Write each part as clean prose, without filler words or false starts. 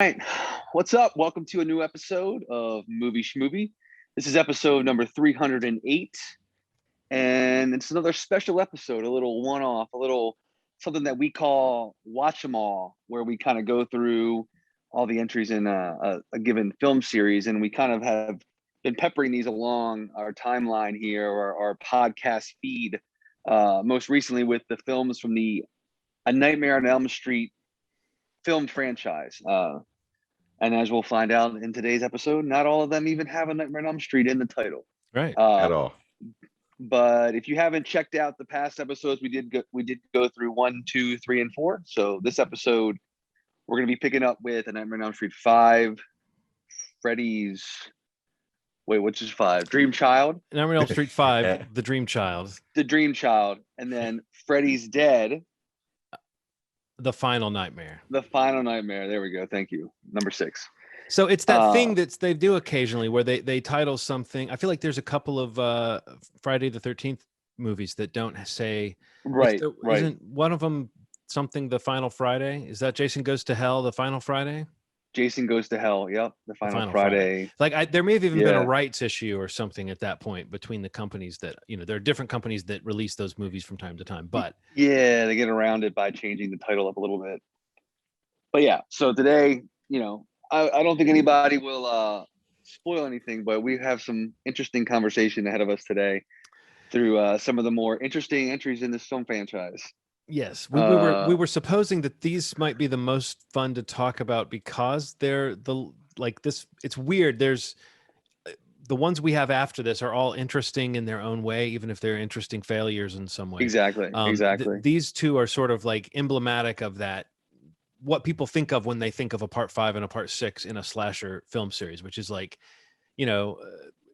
Right. What's up? Welcome to a new episode of Movie Schmovie. This is episode number 308. And it's another special episode, a little one off, a little something that we call Watch 'em All, where we kind of go through all the entries in a given film series. And we kind of have been peppering these along our timeline here or our podcast feed, most recently with the films from the A Nightmare on Elm Street film franchise. And as we'll find out in today's episode, not all of them even have a Nightmare on Elm Street in the title. Right. Uh, At all. but if you haven't checked out the past episodes, we did go through 1, 2, 3, and 4. So this episode, we're going to be picking up with a Nightmare on Elm Street 5, Freddy's. Wait, which is 5? Dream Child. Nightmare on Elm Street 5, The Dream Child. The Dream Child, and then Freddy's Dead. The Final Nightmare. The Final Nightmare. There we go. Thank you. Number 6. So it's that thing that they do occasionally where they title something. I feel like there's a couple of Friday the 13th movies that don't say. Right. Right. Isn't one of them something The Final Friday? Is that Jason Goes to Hell, The Final Friday? Jason Goes to Hell. Yep. The Final Friday. Like there may have even been a rights issue or something at that point between the companies that, there are different companies that release those movies from time to time, but yeah, they get around it by changing the title up a little bit. But yeah, so today, I don't think anybody will spoil anything, but we have some interesting conversation ahead of us today through some of the more interesting entries in this film franchise. Yes, we were supposing that these might be the most fun to talk about because they're this. It's weird. There's the ones we have after this are all interesting in their own way, even if they're interesting failures in some way. Exactly. Exactly. These two are sort of like emblematic of that. What people think of when they think of a part 5 and a part 6 in a slasher film series, which is like,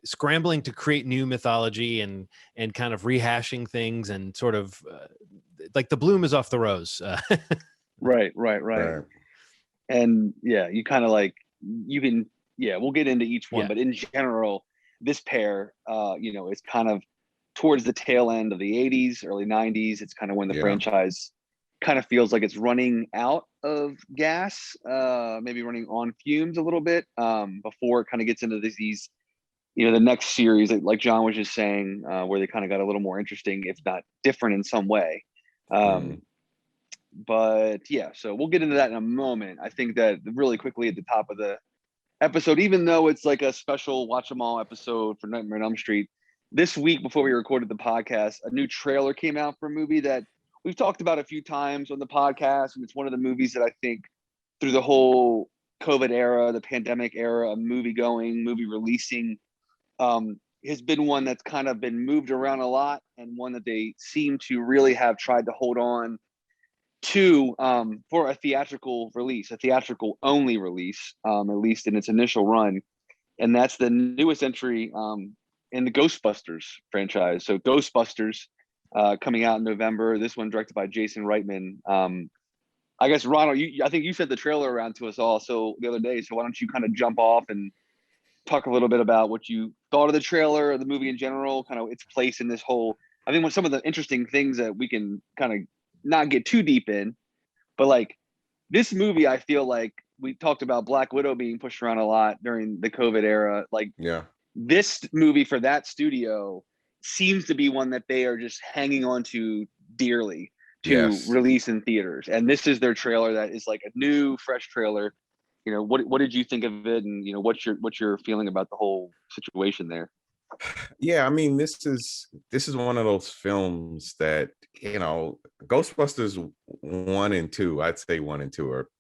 scrambling to create new mythology and kind of rehashing things and sort of like the bloom is off the rose. Right. And yeah, you kind of like, we'll get into each one, but in general, this pair, is kind of towards the tail end of the 80s, early 90s. It's kind of when the franchise kind of feels like it's running out of gas, maybe running on fumes a little bit, before it kind of gets into these the next series, like John was just saying, where they kind of got a little more interesting, if not different in some way. But yeah, so we'll get into that in a moment. I think that really quickly at the top of the episode, even though it's like a special Watch 'em All episode for Nightmare on Elm Street, this week before we recorded the podcast, a new trailer came out for a movie that we've talked about a few times on the podcast. And it's one of the movies that I think through the whole COVID era, the pandemic era of movie releasing, has been one that's kind of been moved around a lot, and one that they seem to really have tried to hold on to for a theatrical only release, at least in its initial run. And that's the newest entry in the Ghostbusters franchise. So Ghostbusters coming out in November. This one directed by Jason Reitman. I guess, Ronald, I think you sent the trailer around to us all the other day. So why don't you kind of jump off and talk a little bit about what you thought of the trailer or the movie in general, kind of its place in this whole. I think some of the interesting things that we can kind of not get too deep in, but like this movie, I feel like we talked about Black Widow being pushed around a lot during the COVID era. Like, this movie for that studio seems to be one that they are just hanging on to dearly to release in theaters. And this is their trailer that is like a new, fresh trailer. What did you think of it, and what's your feeling about the whole situation there? Yeah, I mean, this is one of those films that Ghostbusters 1 and 2. I'd say 1 and 2 are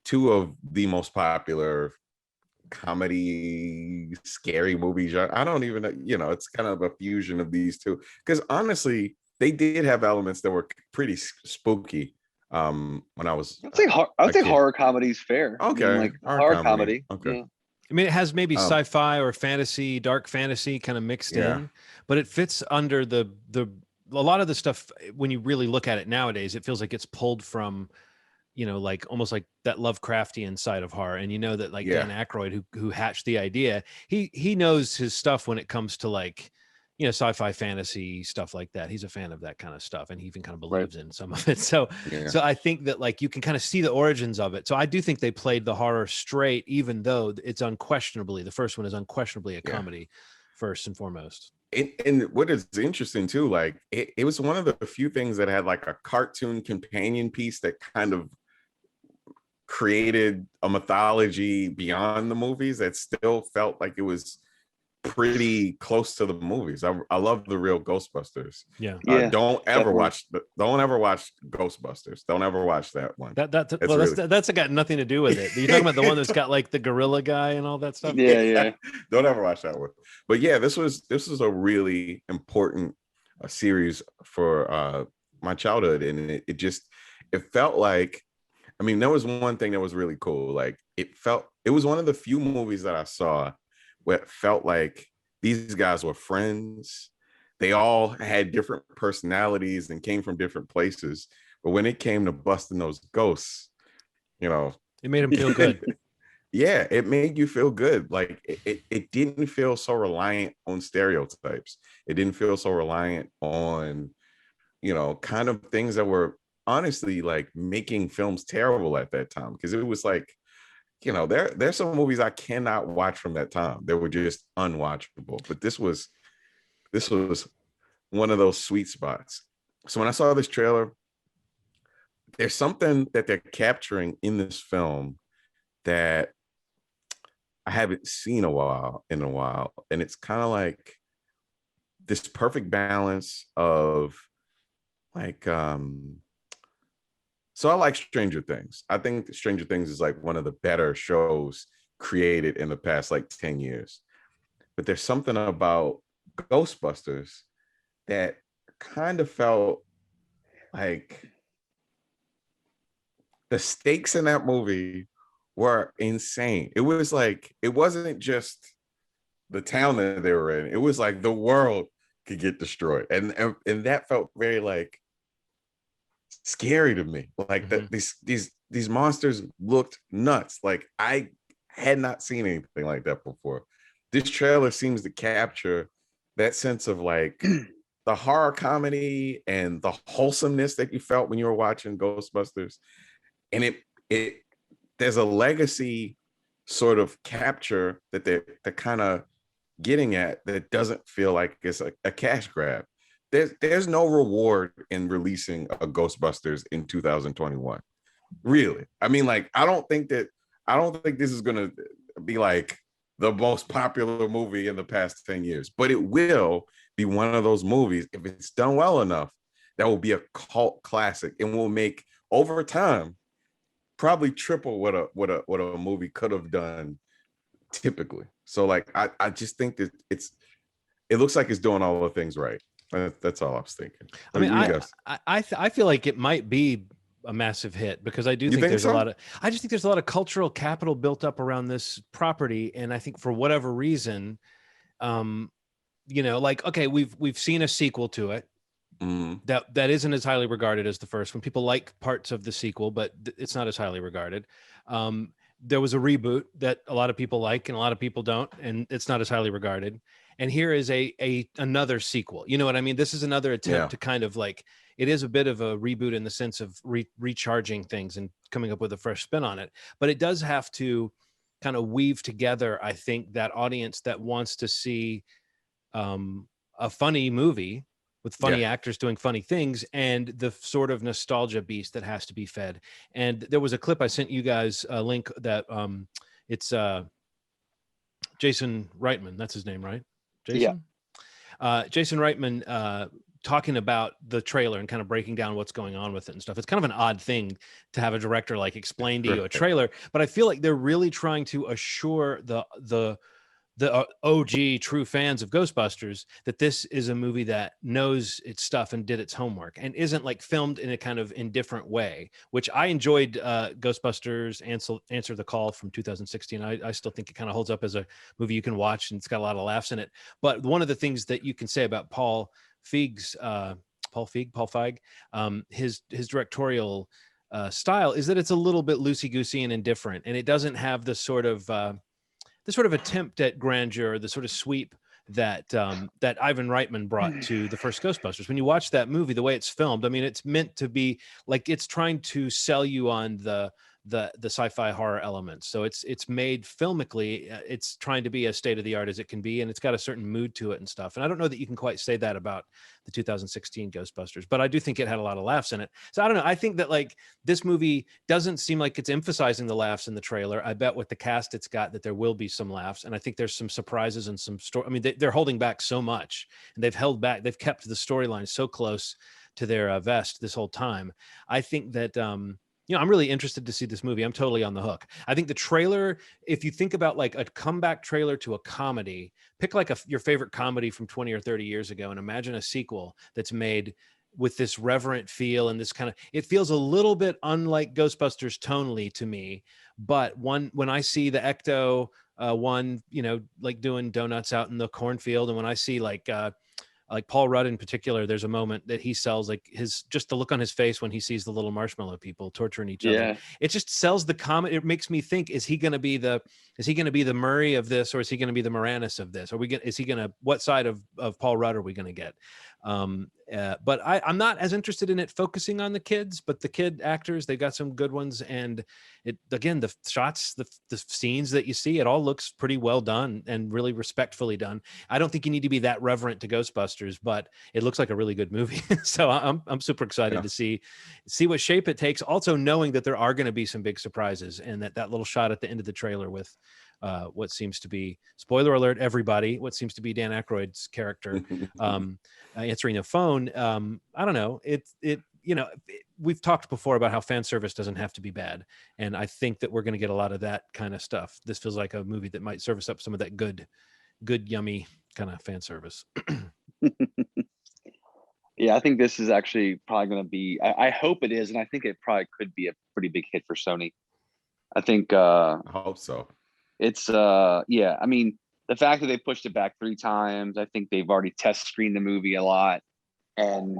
two of the most popular comedy scary movies. I don't even know. It's kind of a fusion of these two, because honestly, they did have elements that were pretty spooky. When I was, I'd say horror comedy is fair. Okay, horror comedy. Okay. Yeah. I mean, it has maybe sci-fi or fantasy, dark fantasy kind of mixed in, but it fits under a lot of the stuff. When you really look at it nowadays, it feels like it's pulled from, like almost like that Lovecraftian side of horror. And that like Dan Aykroyd, who hatched the idea, he knows his stuff when it comes to like, sci-fi fantasy stuff like that. He's a fan of that kind of stuff, and he even kind of Right. believes in some of it. So I think that like you can kind of see the origins of it. So I do think they played the horror straight, even though it's unquestionably, the first one is unquestionably a comedy first and foremost. And what is interesting too, like it was one of the few things that had like a cartoon companion piece that kind of created a mythology beyond the movies that still felt like it was pretty close to the movies. I love the real Ghostbusters. Don't ever watch Ghostbusters. Don't ever watch that one. That's got nothing to do with it. You're talking about the one that's got like the gorilla guy and all that stuff. Yeah. Don't ever watch that one. But yeah, this was a really important series for my childhood, and it felt like, I mean, there was one thing that was really cool. Like it was one of the few movies that I saw where it felt like these guys were friends. They all had different personalities and came from different places. But when it came to busting those ghosts, it made them feel good. Yeah, it made you feel good. Like it didn't feel so reliant on stereotypes. It didn't feel so reliant on, kind of things that were honestly like making films terrible at that time. Because it was like, there's some movies I cannot watch from that time. They were just unwatchable. But this was one of those sweet spots. So when I saw this trailer, there's something that they're capturing in this film that I haven't seen in a while. And it's kind of like this perfect balance of like, so I like Stranger Things. I think Stranger Things is like one of the better shows created in the past like 10 years. But there's something about Ghostbusters that kind of felt like the stakes in that movie were insane. It was like, it wasn't just the town that they were in. It was like the world could get destroyed. And that felt very like scary to me. Like these monsters looked nuts. Like I had not seen anything like that before. This trailer seems to capture that sense of like the horror comedy and the wholesomeness that you felt when you were watching Ghostbusters. And it there's a legacy sort of capture that they're kind of getting at that doesn't feel like it's a cash grab. There's no reward in releasing a Ghostbusters in 2021. Really. I mean, like, I don't think this is gonna be like the most popular movie in the past 10 years, but it will be one of those movies, if it's done well enough, that will be a cult classic and will make over time probably triple what a movie could have done typically. So like I just think that it looks like it's doing all the things right. That's all I was thinking. I mean, I feel like it might be a massive hit because I do think there's I just think there's a lot of cultural capital built up around this property. And I think for whatever reason, like, okay, we've seen a sequel to it. That isn't as highly regarded as the first one. People like parts of the sequel, but it's not as highly regarded. There was a reboot that a lot of people like and a lot of people don't, and it's not as highly regarded. And here is another sequel. You know what I mean? This is another attempt to kind of like, it is a bit of a reboot in the sense of recharging things and coming up with a fresh spin on it. But it does have to kind of weave together, I think, that audience that wants to see a funny movie with funny actors doing funny things and the sort of nostalgia beast that has to be fed. And there was a clip I sent you guys a link that it's Jason Reitman. That's his name, right? Jason? Yeah. Jason Reitman talking about the trailer and kind of breaking down what's going on with it and stuff. It's kind of an odd thing to have a director like explain to you a trailer, but I feel like they're really trying to assure the OG true fans of Ghostbusters that this is a movie that knows its stuff and did its homework and isn't like filmed in a kind of indifferent way, which I enjoyed. Ghostbusters Answer the Call from 2016. I still think it kind of holds up as a movie you can watch and it's got a lot of laughs in it. But one of the things that you can say about Paul Feig's his directorial style is that it's a little bit loosey-goosey and indifferent, and it doesn't have the sort of attempt at grandeur, the sort of sweep that Ivan Reitman brought to the first Ghostbusters. When you watch that movie, the way it's filmed, I mean, it's meant to be like, it's trying to sell you on the sci-fi horror elements. So it's made filmically, it's trying to be as state of the art as it can be, and it's got a certain mood to it and stuff. And I don't know that you can quite say that about the 2016 Ghostbusters, but I do think it had a lot of laughs in it. So I don't know. I think that like this movie doesn't seem like it's emphasizing the laughs in the trailer. I bet with the cast it's got that there will be some laughs, and I think there's some surprises and some story. I mean, they're holding back so much, and they've kept the storyline so close to their vest this whole time. I think that I'm really interested to see this movie. I'm totally on the hook. I think the trailer, if you think about like a comeback trailer to a comedy, pick like your favorite comedy from 20 or 30 years ago and imagine a sequel that's made with this reverent feel and this kind of, it feels a little bit unlike Ghostbusters tonally to me. But when I see the Ecto one, like doing donuts out in the cornfield, and when I see like Paul Rudd in particular, there's a moment that he sells like just the look on his face when he sees the little marshmallow people torturing each other. It just sells the comedy. It makes me think, is he going to be the Murray of this, or is he going to be the Moranis of this? What side of Paul Rudd are we going to get? But I'm not as interested in it focusing on the kids, but the kid actors, they've got some good ones. And the shots, the scenes that you see, it all looks pretty well done and really respectfully done. I don't think you need to be that reverent to Ghostbusters, but it looks like a really good movie. So I'm super excited to see what shape it takes. Also knowing that there are going to be some big surprises, and that little shot at the end of the trailer with what seems to be, spoiler alert, everybody, what seems to be Dan Aykroyd's character answering a phone. I don't know. We've talked before about how fan service doesn't have to be bad. And I think that we're going to get a lot of that kind of stuff. This feels like a movie that might service up some of that good, yummy kind of fan service. Yeah, I think this is actually probably going to be, I hope it is. And I think it probably could be a pretty big hit for Sony. I think, I hope so. It's I mean, the fact that they pushed it back 3 times, I think they've already test screened the movie a lot. And,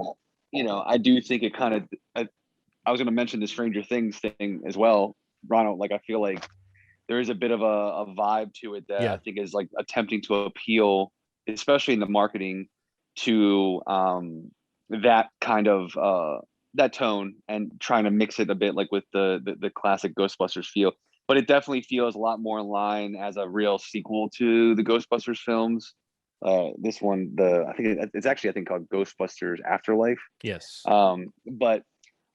I do think it kind of, I was going to mention the Stranger Things thing as well, Ronald. Like, I feel like there is a bit of a vibe to it that I think is like attempting to appeal, especially in the marketing, to that kind of that tone, and trying to mix it a bit like with the classic Ghostbusters feel. But it definitely feels a lot more in line as a real sequel to the Ghostbusters films. This one, I think it's actually called Ghostbusters Afterlife. Yes. But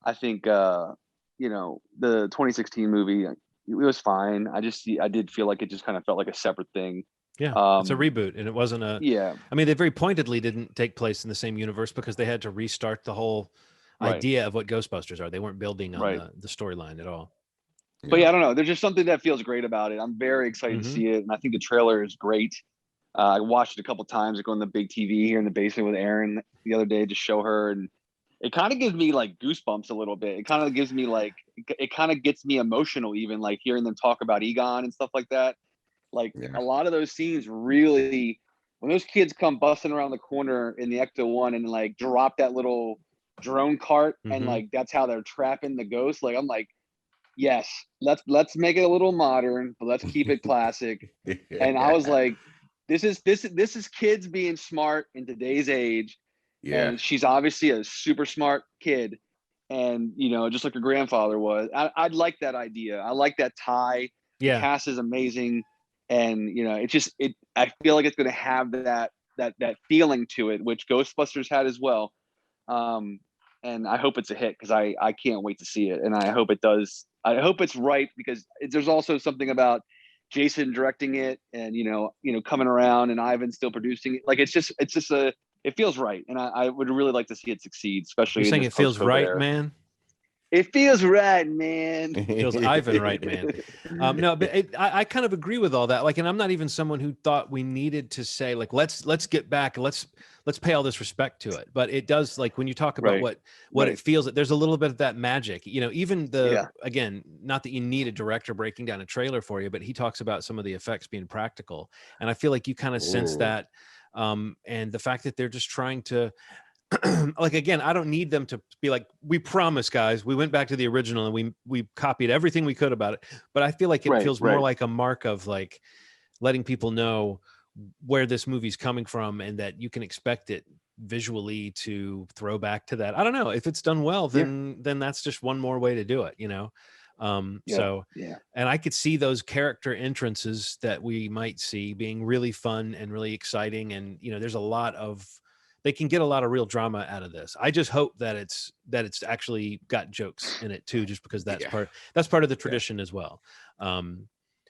I think the 2016 movie, it was fine. I did feel like it just kind of felt like a separate thing. Yeah, it's a reboot, and it wasn't a. Yeah. I mean, they very pointedly didn't take place in the same universe because they had to restart the whole idea of what Ghostbusters are. They weren't building on the storyline at all. But I don't know. There's just something that feels great about it. I'm very excited to see it, and I think the trailer is great. I watched it a couple times. I go on the big TV here in the basement with Erin the other day to show her, and it kind of gives me like goosebumps a little bit. It kind of gives me like, it kind of gets me emotional, even like hearing them talk about Egon and stuff like that. Like a lot of those scenes really, when those kids come busting around the corner in the Ecto one and like drop that little drone cart, and like that's how they're trapping the ghost. Like I'm like, yes, let's make it a little modern, but let's keep it classic. And I was like, this is kids being smart in today's age. And she's obviously a super smart kid, and just like her grandfather was. I like that idea. I like that tie. The cast is amazing, and I feel like it's going to have that feeling to it, which Ghostbusters had as well. And I hope it's a hit, because I can't wait to see it, and I hope it does. I hope it's right, because there's also something about Jason directing it, and coming around, and Ivan still producing it. Like it feels right, and I would really like to see it succeed. Especially, you're saying it feels right, man. It feels right, man. It feels Ivan right, man. No, but I kind of agree with all that. Like, and I'm not even someone who thought we needed to say like let's get back, let's pay all this respect to it. But it does, like when you talk about what it feels, there's a little bit of that magic. Even again, not that you need a director breaking down a trailer for you, but he talks about some of the effects being practical, and I feel like you kind of sense that. And the fact that they're just trying to. Like, again, I don't need them to be like, we promise, guys, we went back to the original and we copied everything we could about it. But I feel like it feels more like a mark of like letting people know where this movie's coming from, and that you can expect it visually to throw back to that. I don't know if it's done well, then that's just one more way to do it, So and I could see those character entrances that we might see being really fun and really exciting, and there's a lot of, they can get a lot of real drama out of this. I just hope that it's actually got jokes in it too, just because that's part of the tradition as well.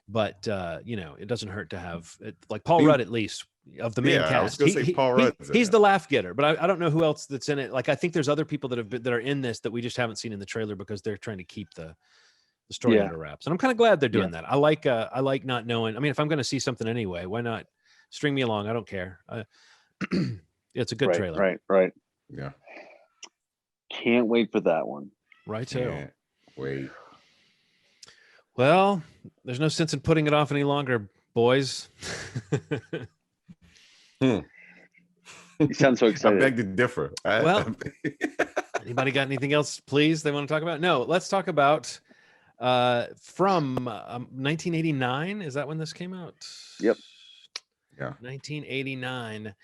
But it doesn't hurt to have it, like Paul Rudd, at least of the main cast. I was gonna say Paul Rudd. He's the laugh getter, but I don't know who else that's in it. Like, I think there's other people that are in this that we just haven't seen in the trailer because they're trying to keep the story under wraps. And I'm kind of glad they're doing that. I like not knowing. I mean, if I'm going to see something anyway, why not string me along? I don't care. It's a good trailer. Right. Yeah. Can't wait for that one. Right. So wait. Well, there's no sense in putting it off any longer, boys. You sound so excited. I beg to differ. Well, anybody got anything else, please, they want to talk about? No, let's talk about from 1989. Is that when this came out? Yep. Yeah. 1989.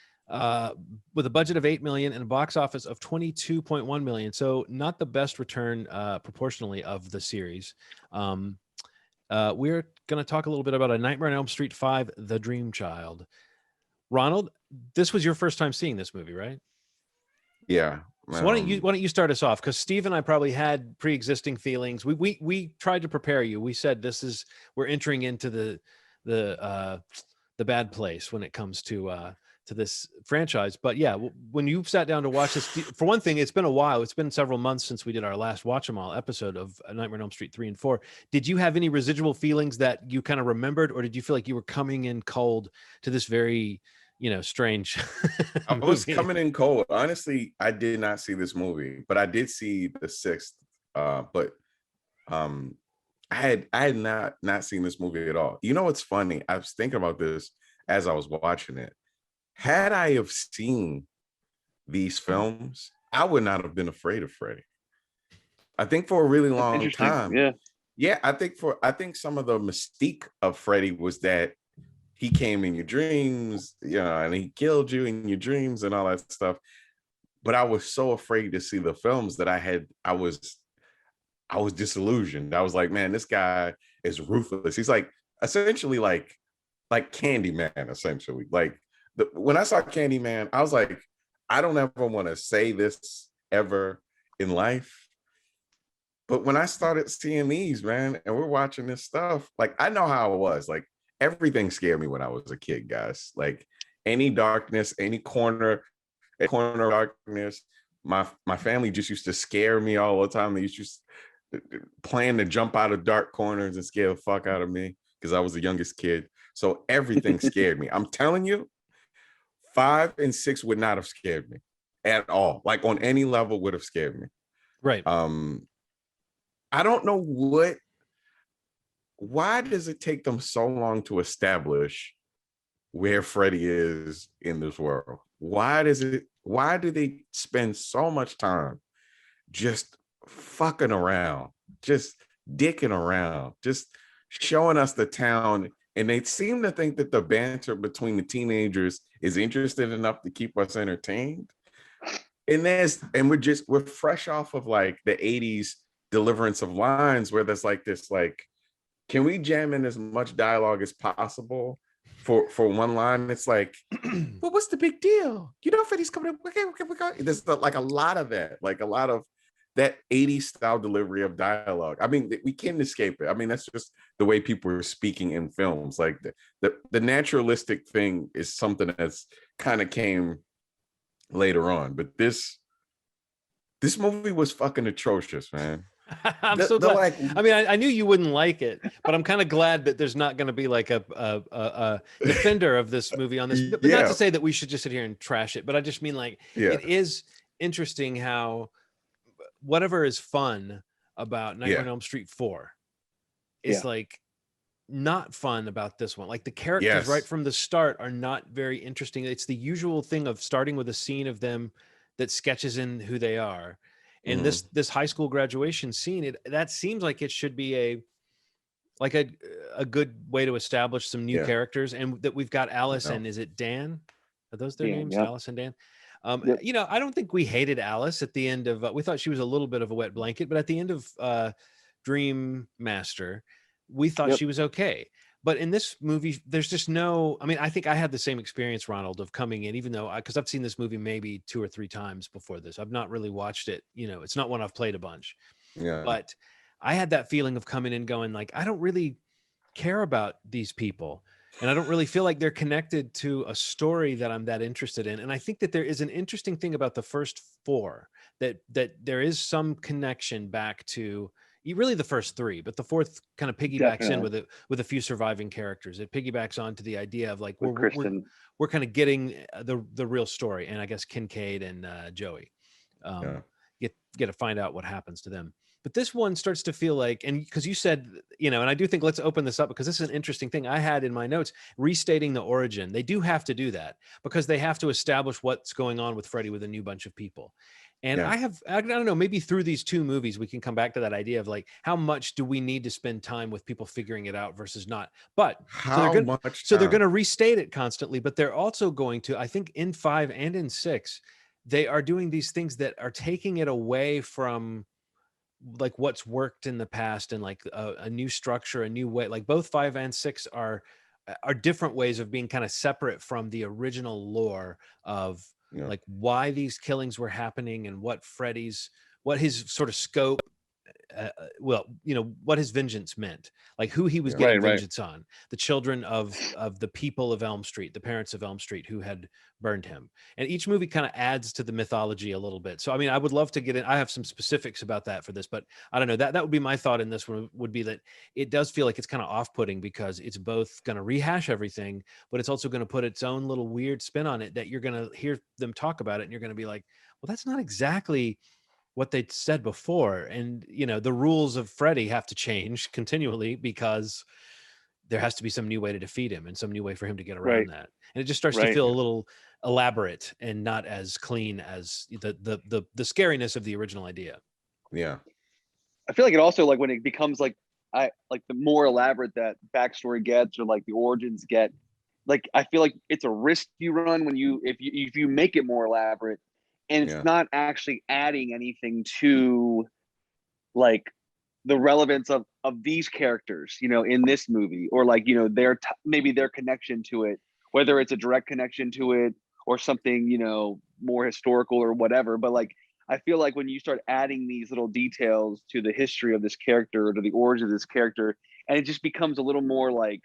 With a budget of $8 million and a box office of $22.1 million. So not the best return proportionally of the series. We're going to talk a little bit about A Nightmare on Elm Street 5, The Dream Child. Ronald, this was your first time seeing this movie, right? Yeah. So why don't you start us off? Because Steve and I probably had pre-existing feelings. We tried to prepare you. We said we're entering into the bad place when it comes to this franchise. But yeah, when you sat down to watch this, for one thing, it's been a while. It's been several months since we did our last Watch 'Em All episode of A Nightmare on Elm Street 3 and 4. Did you have any residual feelings that you kind of remembered, or did you feel like you were coming in cold to this very, strange I was coming in cold. Honestly, I did not see this movie, but I did see the sixth. But I had not seen this movie at all. You know what's funny? I was thinking about this as I was watching it. Had I have seen these films, I would not have been afraid of Freddy. I think for a really long time. Yeah. I think some of the mystique of Freddy was that he came in your dreams, and he killed you in your dreams and all that stuff. But I was so afraid to see the films that I was disillusioned. I was like, man, this guy is ruthless. He's like essentially like Candyman, essentially. Like, when I saw Candyman, I was like, I don't ever want to say this ever in life. But when I started seeing these, man, and we're watching this stuff, like, I know how it was. Like, everything scared me when I was a kid, guys. Like, any darkness, any corner of darkness. My family just used to scare me all the time. They used to plan to jump out of dark corners and scare the fuck out of me because I was the youngest kid. So everything scared me. I'm telling you, 5 and 6 would not have scared me at all. Like, on any level would have scared me. Right. I don't know why does it take them so long to establish where Freddy is in this world? Why do they spend so much time just fucking around, just dicking around, just showing us the town? And they seem to think that the banter between the teenagers is interesting enough to keep us entertained. And we're fresh off of like the 80s deliverance of lines where there's like this, like, can we jam in as much dialogue as possible for one line? It's like, well, what's the big deal? Freddy's coming up. Okay. There's like a lot of that, like a lot of that 80s style delivery of dialogue. I mean, we can't escape it. I mean, that's just the way people are speaking in films. Like the naturalistic thing is something that's kind of came later on. But this movie was fucking atrocious, man. I'm so glad. Like, I mean, I knew you wouldn't like it, but I'm kind of glad that there's not going to be like a defender of this movie on this. But not to say that we should just sit here and trash it, but I just mean like it is interesting how whatever is fun about Nightmare on Elm Street 4 is like not fun about this one. Like, the characters right from the start are not very interesting. It's the usual thing of starting with a scene of them that sketches in who they are. And this high school graduation scene, that seems like it should be like a good way to establish some new Yeah. characters, and that we've got Alice Yeah. and is it Dan? Are those their Dan, names? yep. Alice and Dan. Yep. You know, I don't think we hated Alice at the end of. We thought she was a little bit of a wet blanket, but at the end of Dream Master, we thought Yep. she was okay. But in this movie, there's just no. I mean, I think I had the same experience, Ronald, of coming in, even though because I've seen this movie maybe 2 or 3 times before this. I've not really watched it. You know, it's not one I've played a bunch. Yeah. But I had that feeling of coming in going like, I don't really care about these people. And I don't really feel like they're connected to a story that I'm that interested in. And I think that there is an interesting thing about the first 4 that there is some connection back to really the first 3, but the 4th kind of piggybacks in with a few surviving characters. It piggybacks onto the idea of like With Kristen. we're kind of getting the real story, and I guess Kincaid and Joey get to find out what happens to them. But this one starts to feel like, and because you said, you know, and I do think let's open this up because this is an interesting thing I had in my notes, restating the origin. They do have to do that because they have to establish what's going on with Freddy with a new bunch of people. And I don't know, maybe through these 2 movies, we can come back to that idea of like, how much do we need to spend time with people figuring it out versus not? But they're going to restate it constantly, but they're also going to, I think in 5 and in 6, they are doing these things that are taking it away from like what's worked in the past and like a new structure, a new way. Like both 5 and 6 are different ways of being kind of separate from the original lore of like why these killings were happening and what his sort of scope, well, you know, what his vengeance meant, like who he was getting vengeance on, the children of the people of Elm Street, the parents of Elm Street who had burned him. And each movie kind of adds to the mythology a little bit. So, I mean, I would love to get in. I have some specifics about that for this, but I don't know, that would be my thought in this one would be that it does feel like it's kind of off-putting because it's both going to rehash everything, but it's also going to put its own little weird spin on it that you're going to hear them talk about it. And you're going to be like, well, that's not exactly what they said before. And, you know, the rules of Freddy have to change continually because there has to be some new way to defeat him and some new way for him to get around that. And it just starts to feel a little elaborate and not as clean as the scariness of the original idea. Yeah. I feel like it also, like when it becomes like the more elaborate that backstory gets or like the origins get, like I feel like it's a risk you run when if you make it more elaborate and it's not actually adding anything to like the relevance of these characters, you know, in this movie, or like, you know, maybe their connection to it, whether it's a direct connection to it or something, you know, more historical or whatever. But like, I feel like when you start adding these little details to the history of this character or to the origin of this character, and it just becomes a little more like,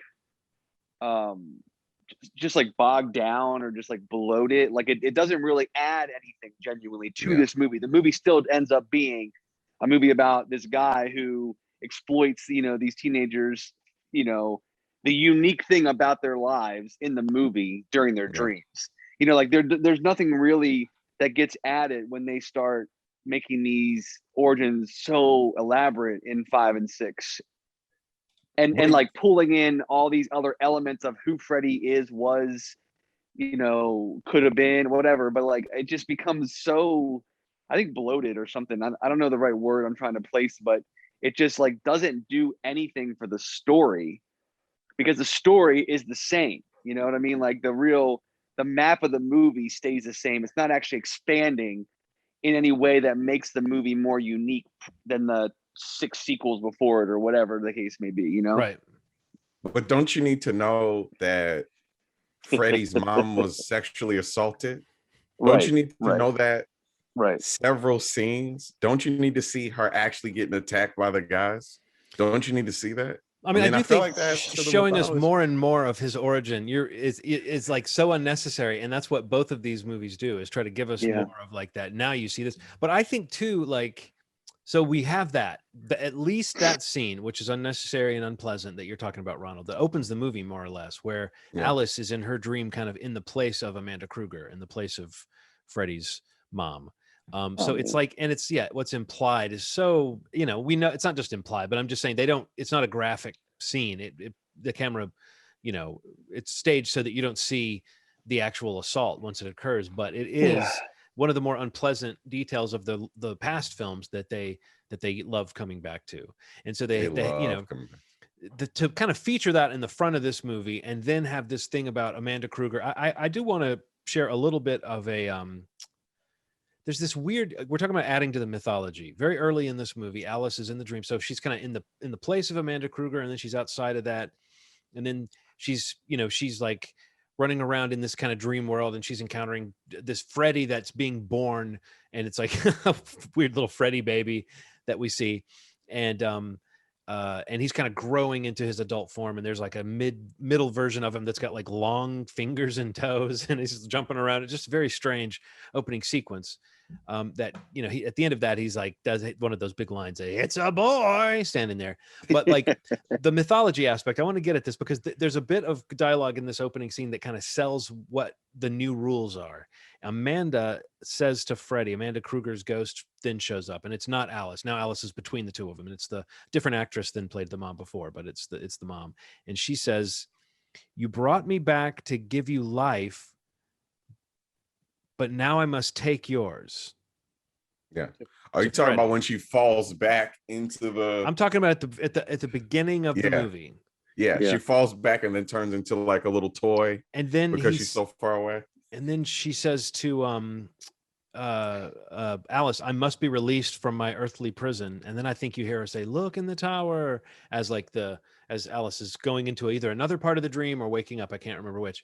just like bogged down or just like bloated, like it doesn't really add anything genuinely to this movie. The movie still ends up being a movie about this guy who exploits, you know, these teenagers, you know, the unique thing about their lives in the movie during their dreams, you know, like there's nothing really that gets added when they start making these origins so elaborate in 5 and 6. And like pulling in all these other elements of who Freddy was, you know, could have been, whatever. But like, it just becomes so, I think, bloated or something. I don't know the right word I'm trying to place, but it just like doesn't do anything for the story because the story is the same. You know what I mean? Like the map of the movie stays the same. It's not actually expanding in any way that makes the movie more unique than the 6 sequels before it or whatever the case may be, you know? Right. But don't you need to know that Freddy's mom was sexually assaulted? Don't you need to know that? Right. Several scenes. Don't you need to see her actually getting attacked by the guys? Don't you need to see that? I mean, I do think like showing us more and more of his origin is like so unnecessary, and that's what both of these movies do, is try to give us more of like that. Now you see this, but I think too, like, so we have that, at least that scene, which is unnecessary and unpleasant that you're talking about, Ronald, that opens the movie more or less, where Alice is in her dream, kind of in the place of Amanda Krueger, in the place of Freddy's mom. So it's like, and it's, what's implied is so, you know, we know it's not just implied, but I'm just saying it's not a graphic scene. The camera, you know, it's staged so that you don't see the actual assault once it occurs, but it is one of the more unpleasant details of the past films that they love coming back to. And so they you know, to kind of feature that in the front of this movie and then have this thing about Amanda Krueger. I do want to share a little bit of a there's this weird, we're talking about adding to the mythology. Very early in this movie, Alice is in the dream. So she's kind of in the place of Amanda Krueger, and then she's outside of that. And then she's like running around in this kind of dream world, and she's encountering this Freddy that's being born, and it's like a weird little Freddy baby that we see. And he's kind of growing into his adult form, and there's like a middle version of him that's got like long fingers and toes, and he's jumping around. It's just a very strange opening sequence. That he, at the end of that, he's like, does one of those big lines, "It's a boy," standing there. But like the mythology aspect, I want to get at this because there's a bit of dialogue in this opening scene that kind of sells what the new rules are. Amanda says to Freddy, Amanda Krueger's ghost then shows up, and it's not Alice. Now Alice is between the two of them, and it's the different actress than played the mom before, but it's the mom. And she says, "You brought me back to give you life, but now I must take yours." Yeah. Are you talking about when she falls back into the? I'm talking about at the beginning of the movie. Yeah, she falls back and then turns into like a little toy. And then because she's so far away. And then she says to Alice, "I must be released from my earthly prison." And then I think you hear her say, "Look in the tower," as Alice is going into either another part of the dream or waking up. I can't remember which.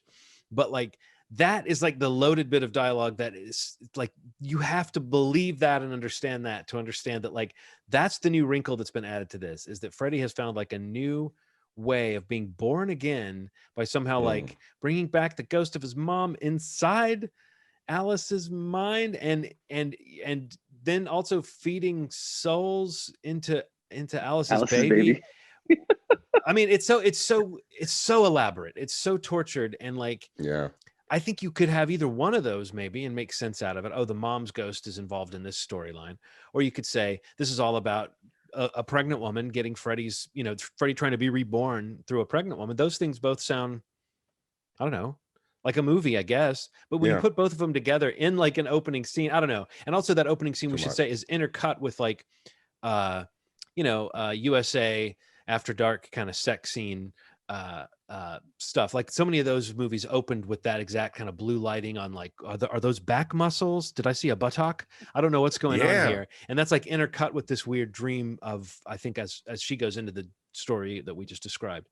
But like that is like the loaded bit of dialogue that is like, you have to believe that and understand that to understand that, like, that's the new wrinkle that's been added to this, is that Freddy has found like a new way of being born again by somehow like bringing back the ghost of his mom inside Alice's mind, and then also feeding souls into Alice's baby. I mean, it's so elaborate, it's so tortured, and like, yeah, I think you could have either one of those maybe and make sense out of it. Oh, the mom's ghost is involved in this storyline. Or you could say this is all about a pregnant woman getting Freddy trying to be reborn through a pregnant woman. Those things both sound, I don't know, like a movie, I guess. But when you put both of them together in like an opening scene, I don't know. And also that opening scene, we should say, is intercut with like, USA After Dark kind of sex scene stuff. Like so many of those movies opened with that exact kind of blue lighting on, like, are those back muscles? Did I see a buttock? I don't know what's going on here. And that's like intercut with this weird dream of, I think as she goes into the story that we just described.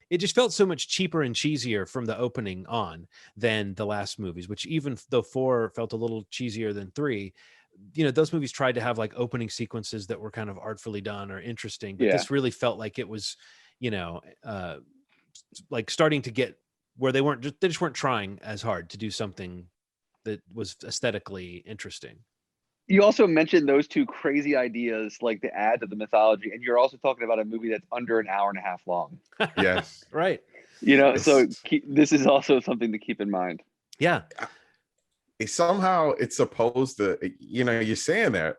It just felt so much cheaper and cheesier from the opening on than the last movies, which even though 4 felt a little cheesier than 3, those movies tried to have like opening sequences that were kind of artfully done or interesting, but this really felt like it was, like starting to get where they just weren't trying as hard to do something that was aesthetically interesting. You also mentioned those two crazy ideas, like to add to the mythology, and you're also talking about a movie that's under an hour and a half long. Yes. Right. So this is also something to keep in mind. Yeah. Somehow it's supposed to, you're saying that,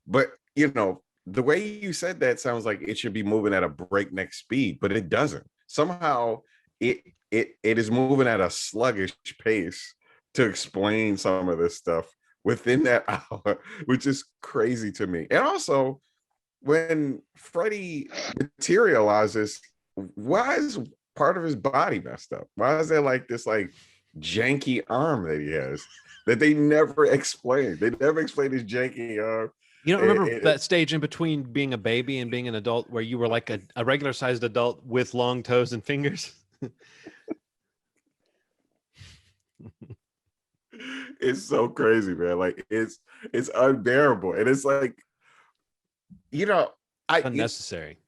but the way you said that sounds like it should be moving at a breakneck speed, but it doesn't. Somehow it is moving at a sluggish pace to explain some of this stuff within that hour, which is crazy to me. And also, when Freddy materializes, why is part of his body messed up? Why is there like this like janky arm that he has that they never explained? They never explained his janky arm. You don't remember that stage in between being a baby and being an adult where you were like a regular sized adult with long toes and fingers? It's so crazy, man. Like it's unbearable. And it's like, unnecessary.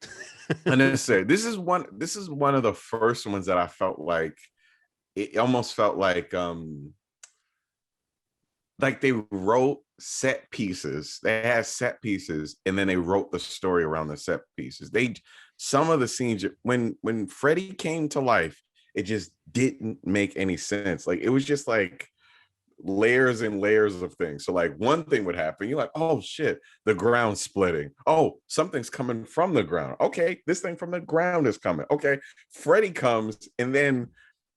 Unnecessary. This is one of the first ones that I felt like it almost felt like they wrote set pieces. They had set pieces, and then they wrote the story around the set pieces. Some of the scenes when Freddy came to life, it just didn't make any sense. Like it was just like layers and layers of things. So like one thing would happen, you're like, oh shit, the ground's splitting. Oh, something's coming from the ground. Okay, this thing from the ground is coming. Okay, Freddy comes, and then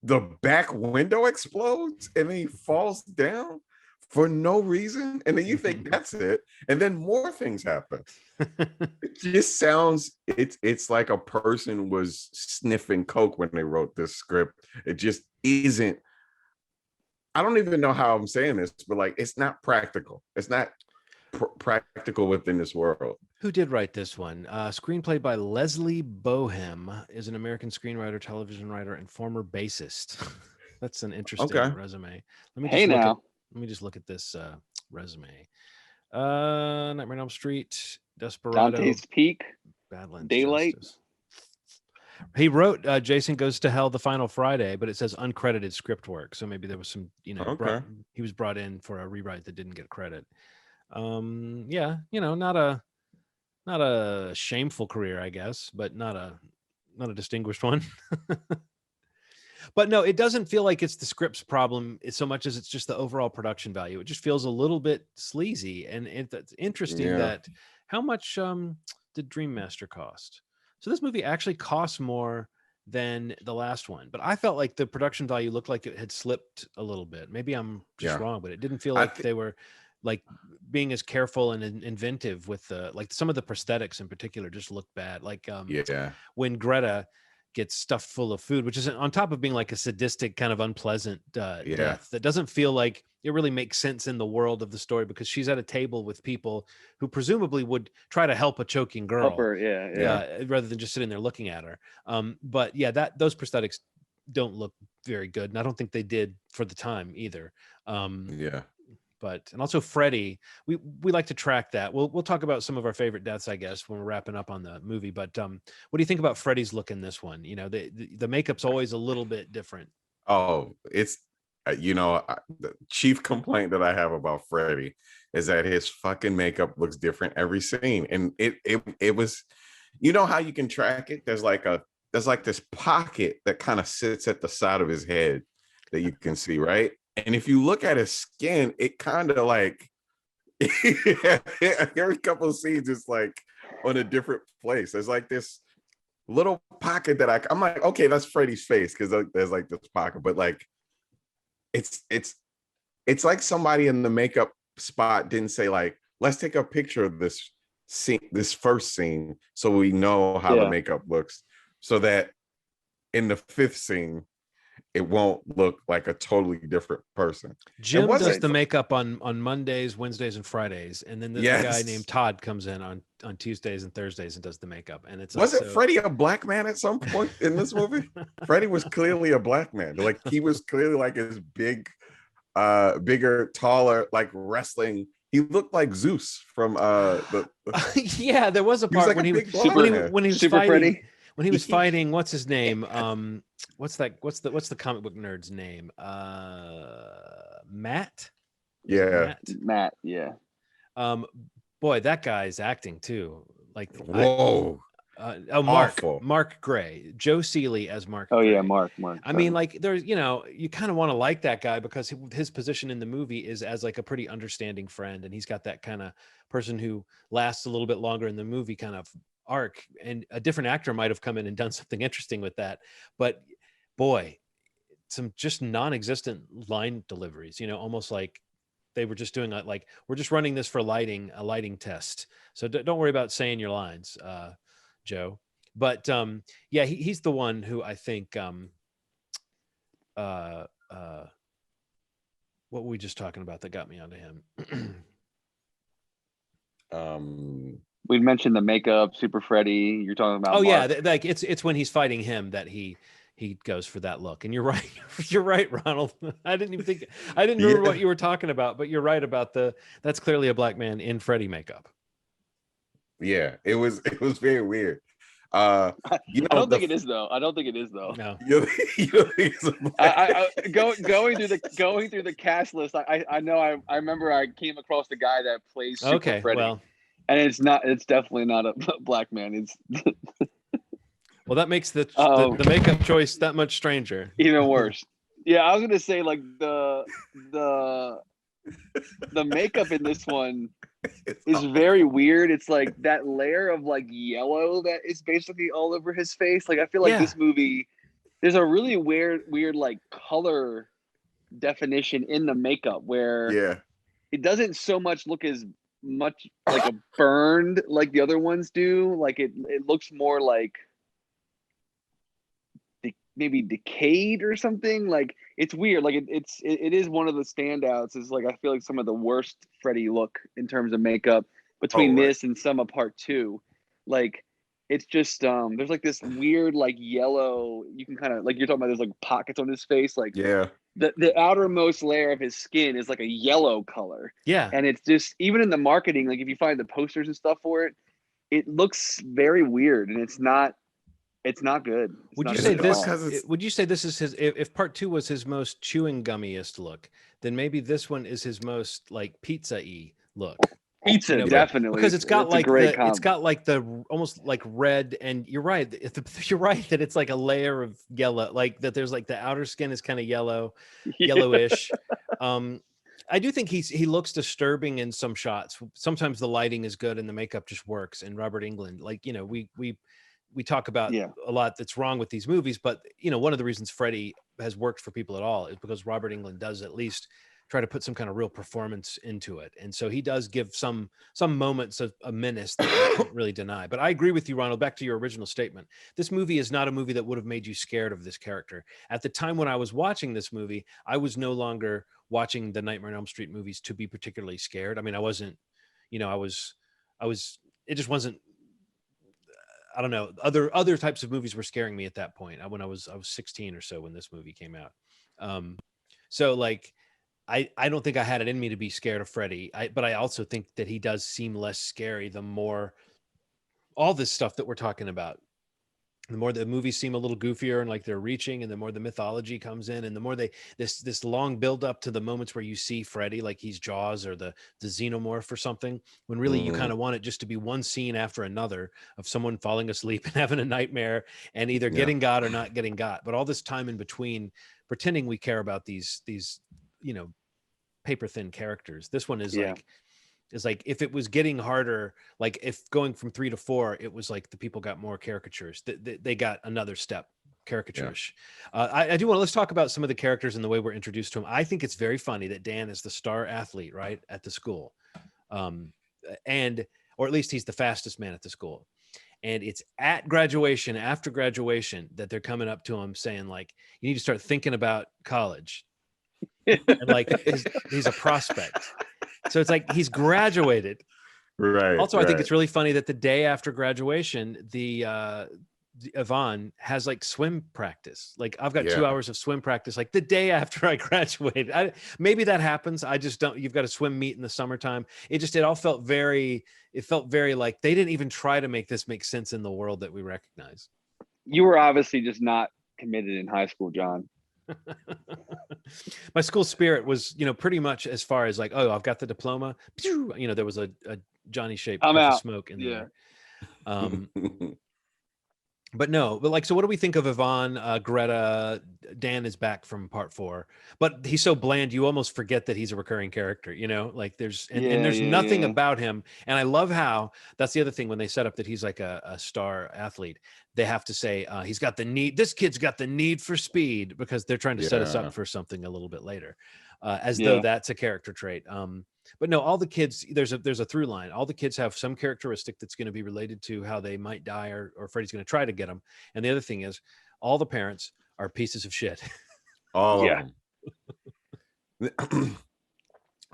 the back window explodes, and then he falls down. for no reason, and then you think that's it, and then more things happen. It just sounds, it's like a person was sniffing coke when they wrote this script. It just isn't. I don't even know how I'm saying this, but like, it's not practical. It's not practical within this world. Who did write this one? Screenplay by Leslie Bohem, is an American screenwriter, television writer, and former bassist. That's an interesting resume. Let me just look at this resume. Nightmare on Elm Street, Desperado, Dante's Peak, Badlands, Daylight. Justice. He wrote Jason Goes to Hell, The Final Friday, but it says uncredited script work. So maybe there was some, he was brought in for a rewrite that didn't get credit. Yeah, not a shameful career, I guess, but not a distinguished one. But no, it doesn't feel like it's the script's problem so much as it's just the overall production value. It just feels a little bit sleazy, and it's interesting that how much did Dream Master cost? So this movie actually costs more than the last one, but I felt like the production value looked like it had slipped a little bit. Maybe I'm just wrong, but it didn't feel like they were like being as careful and inventive with like some of the prosthetics in particular just looked bad. Like when Greta gets stuffed full of food, which is on top of being like a sadistic kind of unpleasant death that doesn't feel like it really makes sense in the world of the story, because she's at a table with people who presumably would try to help a choking girl. Help her, rather than just sitting there looking at her. But yeah, those prosthetics don't look very good, and I don't think they did for the time either. But and also Freddy, we like to track that. We'll talk about some of our favorite deaths, I guess, when we're wrapping up on the movie. But what do you think about Freddy's look in this one? The makeup's always a little bit different. Oh, it's the chief complaint that I have about Freddy is that his fucking makeup looks different every scene, and it was, how you can track it. There's like this pocket that kind of sits at the side of his head that you can see, right? And if you look at his skin, it kind of like every couple of scenes, it's like on a different place. There's like this little pocket that I'm like, okay, that's Freddy's face, because there's like this pocket, but like it's like somebody in the makeup spot didn't say like, let's take a picture of this scene, this first scene, so we know how the makeup looks, so that in the fifth scene it won't look like a totally different person. Jim does the makeup on Mondays, Wednesdays, and Fridays, and then the guy named Todd comes in on Tuesdays and Thursdays and does the makeup. And wasn't Freddy a black man at some point in this movie? Freddy was clearly a black man. Like, he was clearly like his bigger, taller, like wrestling. He looked like Zeus from yeah, there was a part when he was Super fighting. Freddy. When he was fighting, what's his name? What's the comic book nerd's name? Matt? Yeah. Matt, yeah. Boy, that guy's acting too. Like, whoa. Mark Gray, Joe Seeley as Mark. Oh Gray. yeah, Mark. I mean, like, there's, you kind of want to like that guy because his position in the movie is as like a pretty understanding friend, and he's got that kind of person who lasts a little bit longer in the movie kind of arc. And a different actor might have come in and done something interesting with that, but boy, some just non-existent line deliveries. Almost like they were just doing like, we're just running this for a lighting test, so don't worry about saying your lines, Joe. But yeah, he's the one who I think what were we just talking about that got me onto him? We mentioned the makeup, Super Freddy. You're talking about. Oh Mark. Yeah, like it's when he's fighting him that he goes for that look. And you're right. You're right, Ronald. I didn't remember what you were talking about, but you're right about that's clearly a black man in Freddy makeup. Yeah, it was very weird. I don't think it is though. No. Going through the cast list, I know I remember I came across the guy that plays Super Freddy. Well, and it's definitely not a black man. It's well, that makes the makeup choice that much stranger. Even worse. Yeah, I was gonna say like the makeup in this one is very weird. It's like that layer of like yellow that is basically all over his face. Like, I feel like this movie, there's a really weird like color definition in the makeup where it doesn't so much look as much like a burned like the other ones do. Like it looks more like maybe decayed or something. Like it's weird. Like it is one of the standouts. Is like I feel like some of the worst Freddy look in terms of makeup between this and some of part 2. Like it's just there's like this weird like yellow. You can kind of like you're talking about. There's like pockets on his face. Like the outermost layer of his skin is like a yellow color. Yeah, and it's just even in the marketing. Like if you find the posters and stuff for it, it looks very weird, and it's not good. Would you say this is his? If part 2 was his most chewing gummiest look, then maybe this one is his most like pizza-y look. Pizza, definitely, because it's got the almost like red, and you're right. You're right that it's like a layer of yellow, like that. There's like the outer skin is kind of yellowish. I do think he looks disturbing in some shots. Sometimes the lighting is good and the makeup just works. And Robert Englund, like we talk about a lot that's wrong with these movies, but one of the reasons Freddy has worked for people at all is because Robert Englund does at least try to put some kind of real performance into it. And so he does give some moments of a menace that you can't really deny. But I agree with you, Ronald, back to your original statement. This movie is not a movie that would have made you scared of this character. At the time when I was watching this movie, I was no longer watching the Nightmare on Elm Street movies to be particularly scared. I mean, I wasn't, it just wasn't, I don't know. Other types of movies were scaring me at that point. When I was 16 or so when this movie came out. So like, I don't think I had it in me to be scared of Freddy. But I also think that he does seem less scary the more all this stuff that we're talking about. The more the movies seem a little goofier and like they're reaching, and the more the mythology comes in, and the more this long build up to the moments where you see Freddy like he's Jaws or the xenomorph or something, when really you kind of want it just to be one scene after another of someone falling asleep and having a nightmare and either getting got or not getting got. But all this time in between pretending we care about these paper thin characters. This one is like if it was getting harder, like if going from 3 to 4, it was like the people got more caricatures. They got another step caricaturish. I do want to, let's talk about some of the characters and the way we're introduced to them. I think it's very funny that Dan is the star athlete, right, at the school, or at least he's the fastest man at the school. And it's at graduation, after graduation, that they're coming up to him saying like, you need to start thinking about college. And like he's a prospect. So it's like he's graduated. Right. Also, I think it's really funny that the day after graduation, the Yvonne has like swim practice. Like I've got 2 hours of swim practice, like the day after I graduated. Maybe that happens. I just don't. You've got a swim meet in the summertime. It all felt very. It felt very like they didn't even try to make this make sense in the world that we recognize. You were obviously just not committed in high school, John. My school spirit was, pretty much as far as like, oh, I've got the diploma. There was a Johnny shaped puff of smoke in the air. But so what do we think of Yvonne, Greta? Dan is back from part 4, but he's so bland you almost forget that he's a recurring character, like there's nothing about him. And I love how that's the other thing, when they set up that he's like a star athlete, they have to say this kid's got the need for speed, because they're trying to set us up for something a little bit later, as though that's a character trait. But no, all the kids, there's a through line. All the kids have some characteristic that's going to be related to how they might die, or Freddy's going to try to get them. And the other thing is, all the parents are pieces of shit. All of them.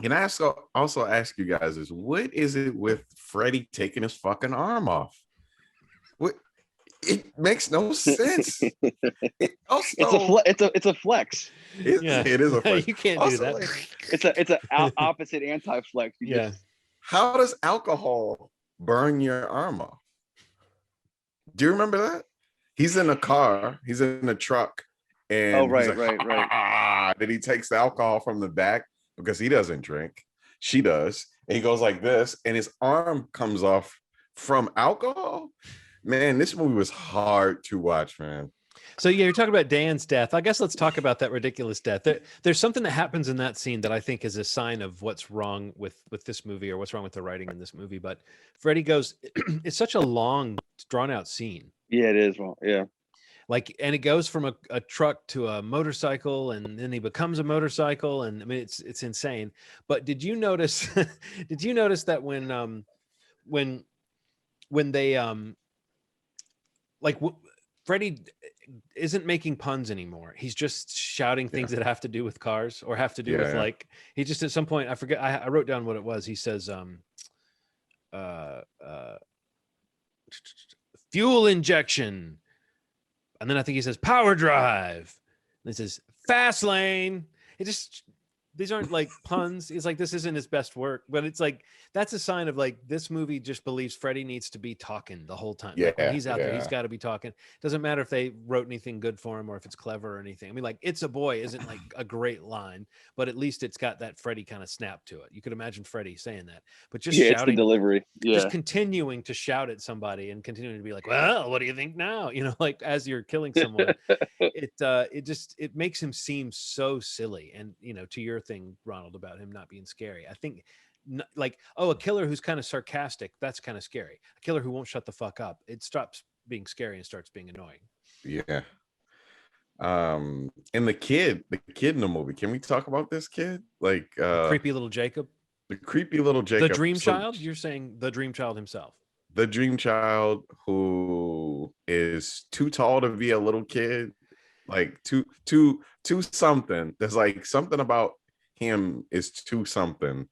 Can I also ask you guys is, what is it with Freddy taking his fucking arm off? It makes no sense. It's a flex. It is a flex. You can't do that. It's an opposite anti-flex. How does alcohol burn your arm off? Do you remember that? He's in a car. He's in a truck. And right. Then he takes the alcohol from the back, because he doesn't drink. She does. And he goes like this, and his arm comes off from alcohol. Man, this movie was hard to watch, man. So you're talking about Dan's death. I guess let's talk about that ridiculous death. There's something that happens in that scene that I think is a sign of what's wrong with this movie, or what's wrong with the writing in this movie. But Freddy goes, it's such a long, drawn out scene. Yeah, it is. Well, yeah. like, and it goes from a truck to a motorcycle, and then he becomes a motorcycle, and I mean it's insane. But did you notice did you notice that when they like Freddy isn't making puns anymore. He's just shouting things that have to do with cars or have to do with like, he just at some point, I forget, I wrote down what it was. He says fuel injection, and then I think he says power drive, and he says fast lane. It just, these aren't like puns. It's like, this isn't his best work, but it's like, that's a sign of like, this movie just believes Freddy needs to be talking the whole time. Like when he's out there, he's got to be talking. Doesn't matter if they wrote anything good for him or if it's clever or anything. I mean, like, "It's a boy" isn't like a great line, but at least it's got that Freddy kind of snap to it. You could imagine Freddy saying that, but just shouting, it's the delivery. just continuing to shout at somebody and continuing to be like, "Well, what do you think now?" You know, like as you're killing someone, it makes him seem so silly. And, you know, to your thing, Ronald, about him not being scary, I think like, oh, a killer who's kind of sarcastic, that's kind of scary. A killer who won't shut the fuck up, it stops being scary and starts being annoying. Yeah. And the kid in the movie, can we talk about this kid? Like the creepy little Jacob. The creepy little Jacob. The dream child? You're saying the dream child himself. The dream child who is too tall to be a little kid, like too something. There's like something about him is too something.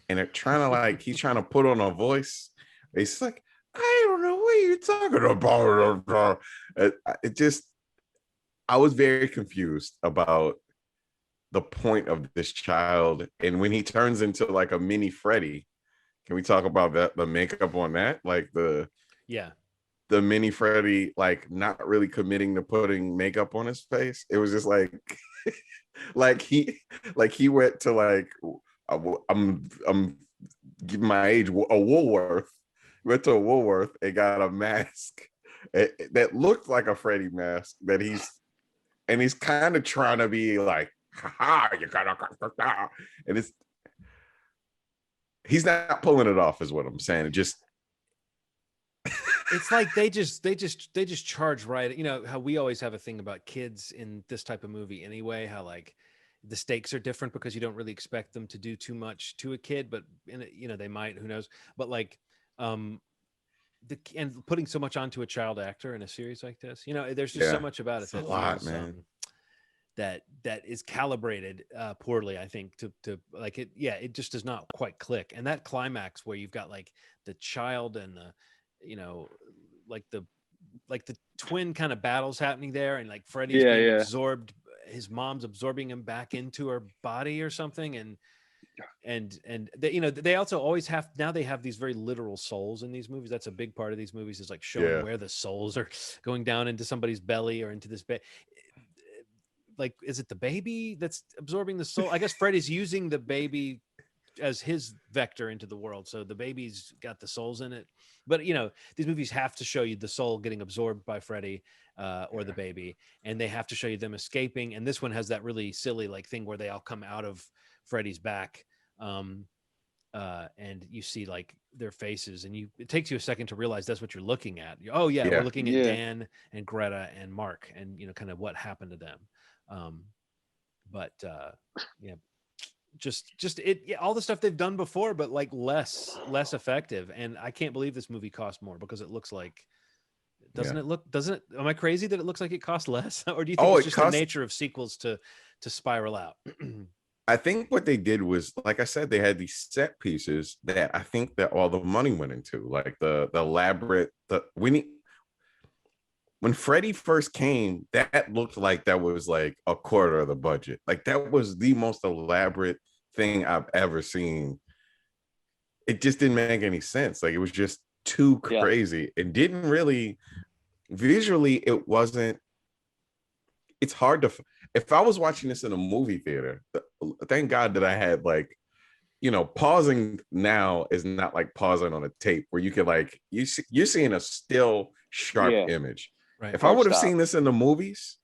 And they're trying to like, he's trying to put on a voice. It's like, I don't know what you're talking about. It just, I was very confused about the point of this child. And when he turns into like a mini Freddy, can we talk about that? The makeup on that, like the mini Freddy, like not really committing to putting makeup on his face. It was just like, like he went to like, I'm giving my age, a Woolworth. Went to a Woolworth and got a mask that looked like a Freddy mask that he's kind of trying to be like, ha, you gotta, and he's not pulling it off, is what I'm saying. It just, it's like they just charge right. You know how we always have a thing about kids in this type of movie anyway, how like the stakes are different because you don't really expect them to do too much to a kid, but you know, they might, who knows. But like and putting so much onto a child actor in a series like this, you know, there's just so much about it that a lot, feels, man. that is calibrated poorly, I think, to like it. Yeah, it just does not quite click. And that climax where you've got like the child and the, you know, like the twin kind of battles happening there, and like Freddy's being absorbed, his mom's absorbing him back into her body or something, and they, you know, they also always have, now they have these very literal souls in these movies. That's a big part of these movies, is like showing where the souls are going down into somebody's belly or into this like, is it the baby that's absorbing the soul? I guess Freddy's using the baby as his vector into the world, so the baby's got the souls in it. But you know, these movies have to show you the soul getting absorbed by Freddy or the baby, and they have to show you them escaping. And this one has that really silly like thing where they all come out of Freddy's back, and you see like their faces, and it takes you a second to realize that's what you're looking at. We're looking at Dan and Greta and Mark, and you know, kind of what happened to them. Just all the stuff they've done before, but like less effective. And I can't believe this movie cost more, because it looks like, am I crazy that it looks like it cost less? Or do you think it's just the nature of sequels to spiral out? I think what they did was, like I said, they had these set pieces that I think that all the money went into, like the elaborate, when Freddy first came, that looked like that was like a quarter of the budget. Like that was the most elaborate thing I've ever seen. It just didn't make any sense. Like it was just too crazy. It didn't really, visually, it wasn't, it's hard to, if I was watching this in a movie theater, thank God that I had like, you know, pausing now is not like pausing on a tape where you can like, you're seeing a still sharp image. Right. If I would have seen this in the movies,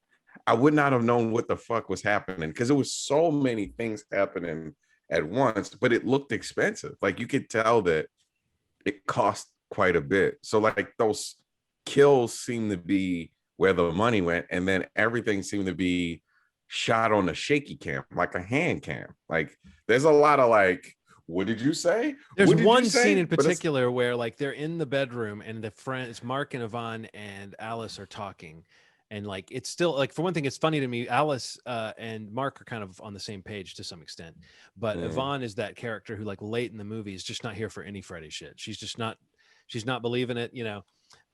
I would not have known what the fuck was happening, because there was so many things happening at once, but it looked expensive. Like you could tell that it cost quite a bit. So like those kills seem to be where the money went, and then everything seemed to be shot on a shaky cam, like a hand cam. Like there's a lot of like, what did you say? There's What did one you say? scene in But it's- particular where like they're in the bedroom and the friends Mark and Yvonne and Alice are talking, and like it's still like, for one thing, it's funny to me. Alice and Mark are kind of on the same page to some extent, but Yvonne is that character who like late in the movie is just not here for any Freddy shit. She's not believing it, you know.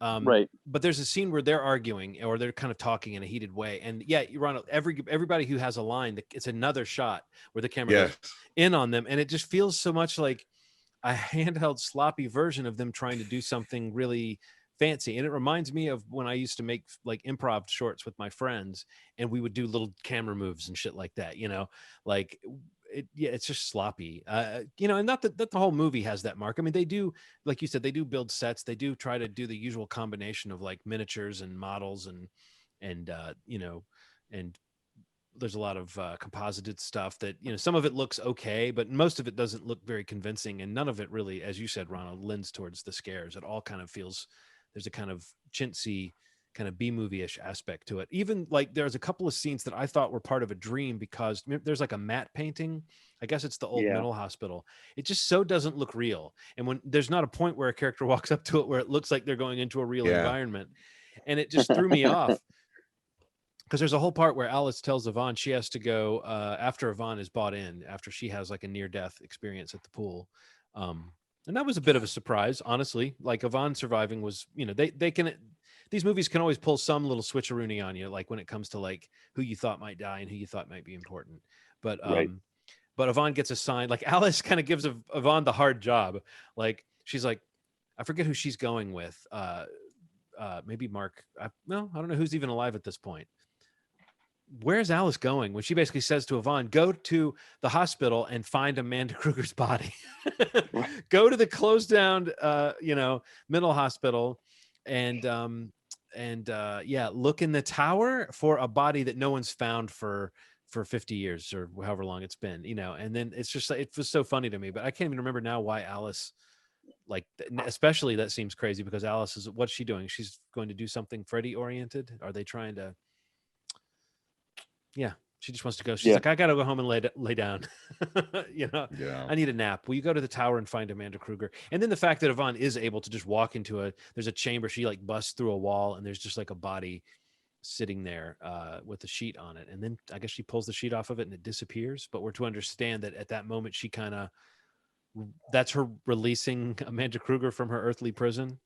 Right. But there's a scene where they're arguing or they're kind of talking in a heated way, and yeah, Ronald, everybody who has a line, it's another shot where the camera goes in on them, and it just feels so much like a handheld sloppy version of them trying to do something really fancy. And it reminds me of when I used to make like improv shorts with my friends, and we would do little camera moves and shit like that, you know, like it's just sloppy, you know. And not that the whole movie has that mark. I mean, they do, like you said, they do build sets, they do try to do the usual combination of like miniatures and models and you know, and there's a lot of composited stuff that, you know, some of it looks okay, but most of it doesn't look very convincing, and none of it really, as you said, Ronald, lends towards the scares. It all kind of feels, there's a kind of chintzy kind of B-movie-ish aspect to it. Even like there's a couple of scenes that I thought were part of a dream, because there's like a matte painting, I guess it's the old mental hospital. It just so doesn't look real, and when there's not a point where a character walks up to it where it looks like they're going into a real environment, and it just threw me off. Because there's a whole part where Alice tells Yvonne she has to go after Yvonne is bought in, after she has like a near-death experience at the pool. And that was a bit of a surprise, honestly. Like Yvonne surviving was, you know, they can, these movies can always pull some little switcheroonie on you, like when it comes to like who you thought might die and who you thought might be important. But but Yvonne gets assigned, like Alice kind of gives Yvonne the hard job. Like she's like, I forget who she's going with. Maybe Mark. No, I don't know who's even alive at this point. Where's Alice going when she basically says to Yvonne, go to the hospital and find Amanda Kruger's body? Go to the closed down, you know, mental hospital and yeah, look in the tower for a body that no one's found for 50 years or however long it's been, you know. And then it's just, it was so funny to me, but I can't even remember now why Alice, like, especially that seems crazy, because Alice is, what's she doing? She's going to do something Freddy oriented. Are they trying to, yeah, she just wants to go. She's like, I gotta go home and lay down. You know, I need a nap. Will you go to the tower and find Amanda Kruger? And then the fact that Yvonne is able to just walk into there's a chamber, she like busts through a wall and there's just like a body sitting there with a sheet on it. And then I guess she pulls the sheet off of it and it disappears. But we're to understand that at that moment, she kind of, that's her releasing Amanda Kruger from her earthly prison.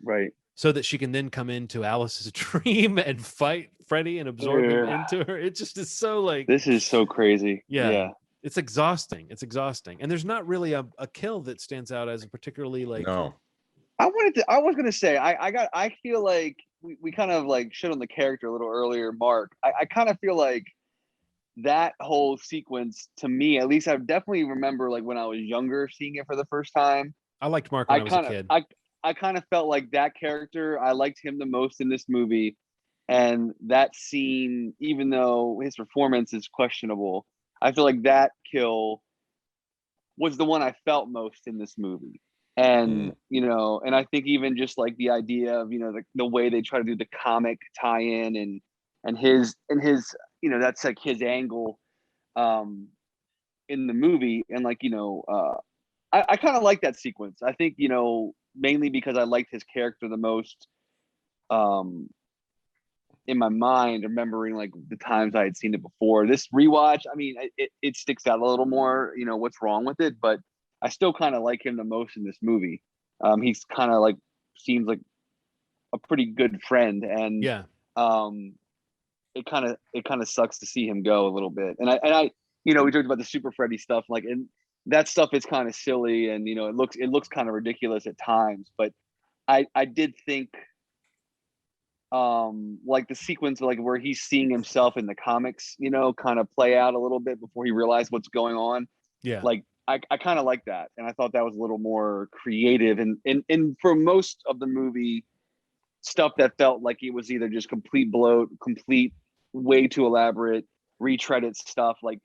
Right. So that she can then come into Alice's dream and fight Freddy and absorb him into her. It just is so like, this is so crazy. Yeah. It's exhausting. It's exhausting. And there's not really a kill that stands out as a particularly like. No. I was going to say, I feel like we kind of like shit on the character a little earlier, Mark. I kind of feel like that whole sequence, to me, at least I definitely remember like when I was younger seeing it for the first time. I liked Mark when I was a kid. I kind of felt like that character, I liked him the most in this movie. And that scene, even though his performance is questionable, I feel like that kill was the one I felt most in this movie. And, you know, and I think even just like the idea of, you know, the way they try to do the comic tie-in and his, you know, that's like his angle in the movie. And like, you know, I kind of like that sequence. I think, you know, mainly because I liked his character the most in my mind, remembering like the times I had seen it before. This rewatch, I mean, it sticks out a little more, you know, what's wrong with it, but I still kind of like him the most in this movie. He's kind of like, seems like a pretty good friend. And it kind of sucks to see him go a little bit. And I, you know, we talked about the Super Freddy stuff, like, and that stuff is kind of silly, and you know, it looks kind of ridiculous at times. But I did think, like the sequence, like where he's seeing himself in the comics, you know, kind of play out a little bit before he realized what's going on. Yeah, like I kind of like that, and I thought that was a little more creative. And for most of the movie, stuff that felt like it was either just complete bloat, complete way too elaborate, retreaded stuff, like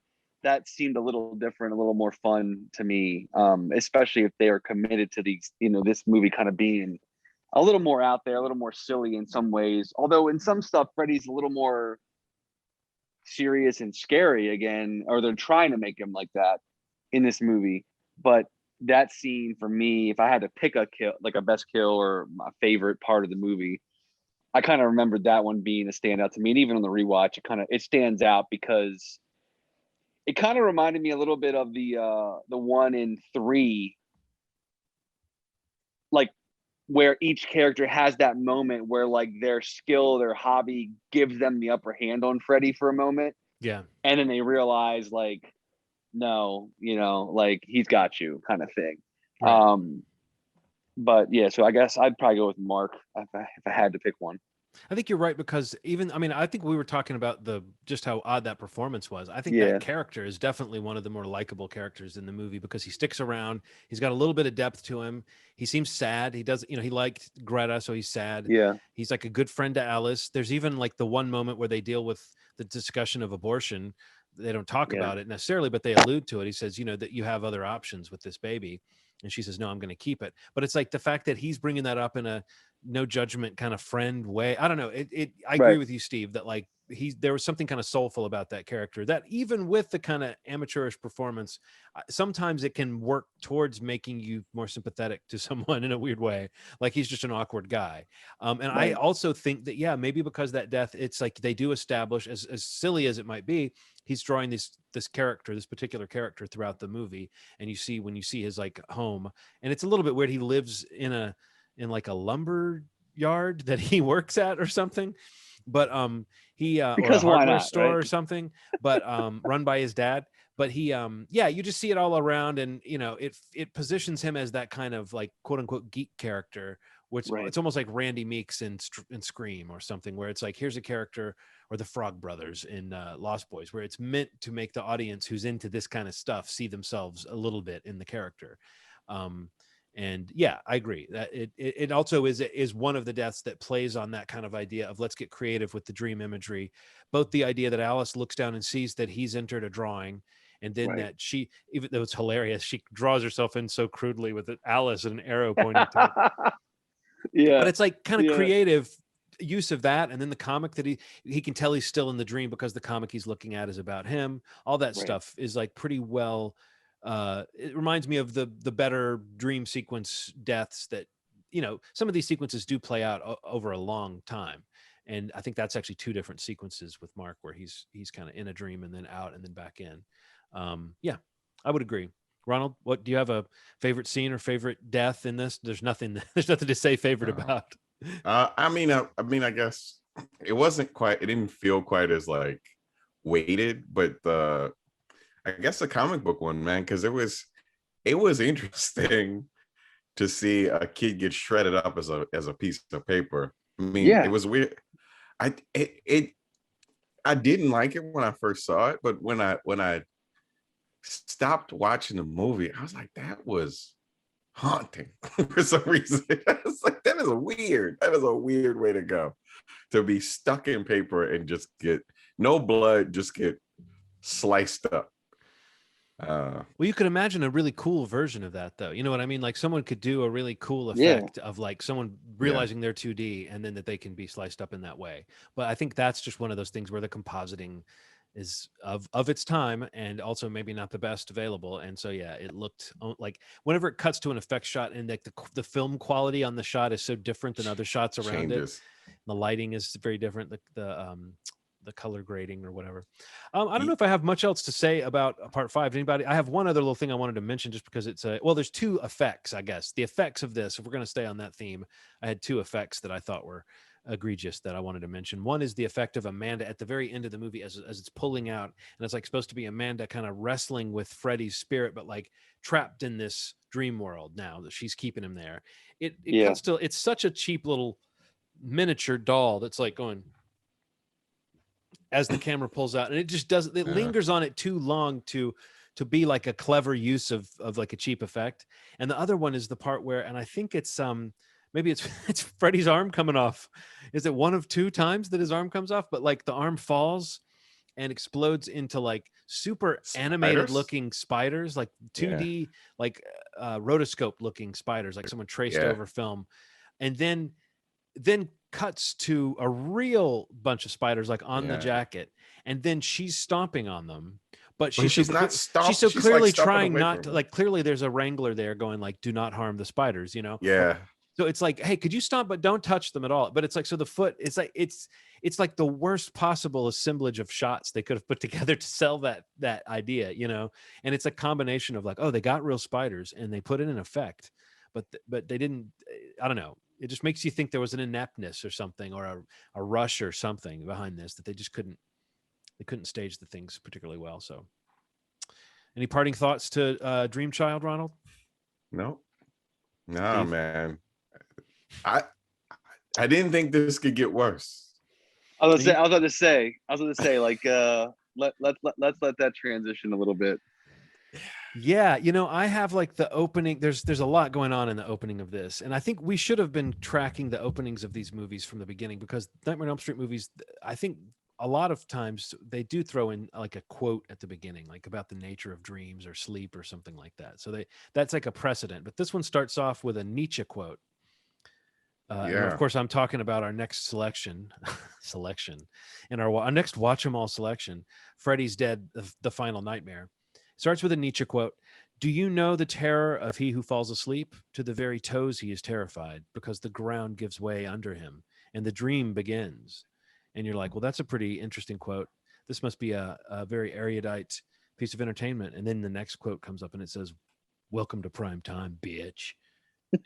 that seemed a little different, a little more fun to me, especially if they are committed to these, you know, this movie kind of being a little more out there, a little more silly in some ways. Although in some stuff, Freddy's a little more serious and scary again, or they're trying to make him like that in this movie. But that scene for me, if I had to pick a kill, like a best kill or my favorite part of the movie, I kind of remembered that one being a standout to me. And even on the rewatch, it stands out because it kind of reminded me a little bit of the one in 3, like where each character has that moment where like their skill, their hobby gives them the upper hand on Freddy for a moment. Yeah. And then they realize like, no, like he's got you kind of thing. Right. But yeah, so I guess I'd probably go with Mark if I had to pick one. I think you're right, because I think we were talking about just how odd that performance was. I think that character is definitely one of the more likable characters in the movie because he sticks around. He's got a little bit of depth to him. He seems sad. He does, he liked Greta, so he's sad. Yeah. He's like a good friend to Alice. There's even like the one moment where they deal with the discussion of abortion. They don't talk about it necessarily, but they allude to it. He says, that you have other options with this baby. And she says, no, I'm going to keep it. But it's like the fact that he's bringing that up in a no judgment kind of friend way. I don't know. I agree with you, Steve, that like there was something kind of soulful about that character that even with the kind of amateurish performance, sometimes it can work towards making you more sympathetic to someone in a weird way. Like he's just an awkward guy. And I also think that, maybe because that death, it's like they do establish, as silly as it might be, he's drawing this particular character throughout the movie. And when you see his like home, and it's a little bit weird. He lives in like a lumber yard that he works at or something, but he or a hardware store or something, but run by his dad. But he you just see it all around, and it positions him as that kind of like quote unquote geek character, which it's almost like Randy Meeks in Scream or something, where it's like here's a character, or the Frog Brothers in Lost Boys, where it's meant to make the audience who's into this kind of stuff see themselves a little bit in the character. And I agree that it also is one of the deaths that plays on that kind of idea of let's get creative with the dream imagery, both the idea that Alice looks down and sees that he's entered a drawing, and then that she, even though it's hilarious, she draws herself in so crudely with Alice and an arrow pointing to it. But it's like kind of creative use of that, and then the comic that he can tell he's still in the dream because the comic he's looking at is about him. All that stuff is like pretty well. It reminds me of the better dream sequence deaths that some of these sequences do play out over a long time, and I think that's actually two different sequences with Mark, where he's kind of in a dream and then out and then back in. I would agree. Ronald, what do you have a favorite scene or favorite death in this? There's nothing to say favorite about. I guess it didn't feel quite as like weighted, but I guess the comic book one, man, because it was interesting to see a kid get shredded up as a piece of paper. I mean, it was weird. I didn't like it when I first saw it, but when I stopped watching the movie, I was like, that was haunting for some reason. I was like, that is a weird way to go, to be stuck in paper and just get no blood, just get sliced up. Well, you could imagine a really cool version of that, though. You know what I mean? Like someone could do a really cool effect of like someone realizing they're 2D and then that they can be sliced up in that way. But I think that's just one of those things where the compositing is of its time, and also maybe not the best available. And so it looked like whenever it cuts to an effect shot, and like the film quality on the shot is so different than other shots around it. The lighting is very different. The color grading or whatever. I don't know if I have much else to say about part 5. Anybody? I have one other little thing I wanted to mention, just because it's there's 2 effects, I guess. The effects of this, if we're going to stay on that theme, I had 2 effects that I thought were egregious that I wanted to mention. One is the effect of Amanda at the very end of the movie as it's pulling out, and it's like supposed to be Amanda kind of wrestling with Freddy's spirit, but like trapped in this dream world now that she's keeping him there. It cuts to, it's such a cheap little miniature doll that's like going as the camera pulls out, and it just doesn't, it lingers on it too long to be like a clever use of like a cheap effect. And the other one is the part where, and I think it's maybe it's Freddy's arm coming off. Is it one of 2 times that his arm comes off? But like the arm falls and explodes into like super animated looking spiders, like 2D, like rotoscope looking spiders, like someone traced over film. and then cuts to a real bunch of spiders like on the jacket, and then she's stomping on them, but she's not stomping. She's so clearly like trying not to, like, clearly there's a wrangler there going like, do not harm the spiders, you know? Yeah. So it's like, hey, could you stomp, but don't touch them at all. But it's like, so the foot, it's like, it's like the worst possible assemblage of shots they could have put together to sell that idea, you know? And it's a combination of like, oh, they got real spiders and they put it in effect, but they didn't, I don't know. It just makes you think there was an ineptness or something, or a rush or something behind this, that they just couldn't stage the things particularly well. So any parting thoughts to Dream Child, Ronald? No, man. I didn't think this could get worse. I was about to say, like, let's let that transition a little bit. Yeah, you know, I have like the opening. There's a lot going on in the opening of this, and I think we should have been tracking the openings of these movies from the beginning, because Nightmare on Elm Street movies, I think a lot of times they do throw in like a quote at the beginning, like about the nature of dreams or sleep or something like that. So that's like a precedent. But this one starts off with a Nietzsche quote. And of course, I'm talking about our next selection, and our next Watch 'Em All selection, Freddy's Dead, the Final Nightmare. Starts with a Nietzsche quote. Do you know the terror of he who falls asleep? To the very toes he is terrified, because the ground gives way under him and the dream begins. And you're like, well, that's a pretty interesting quote. This must be a very erudite piece of entertainment. And then the next quote comes up and it says, welcome to prime time, bitch.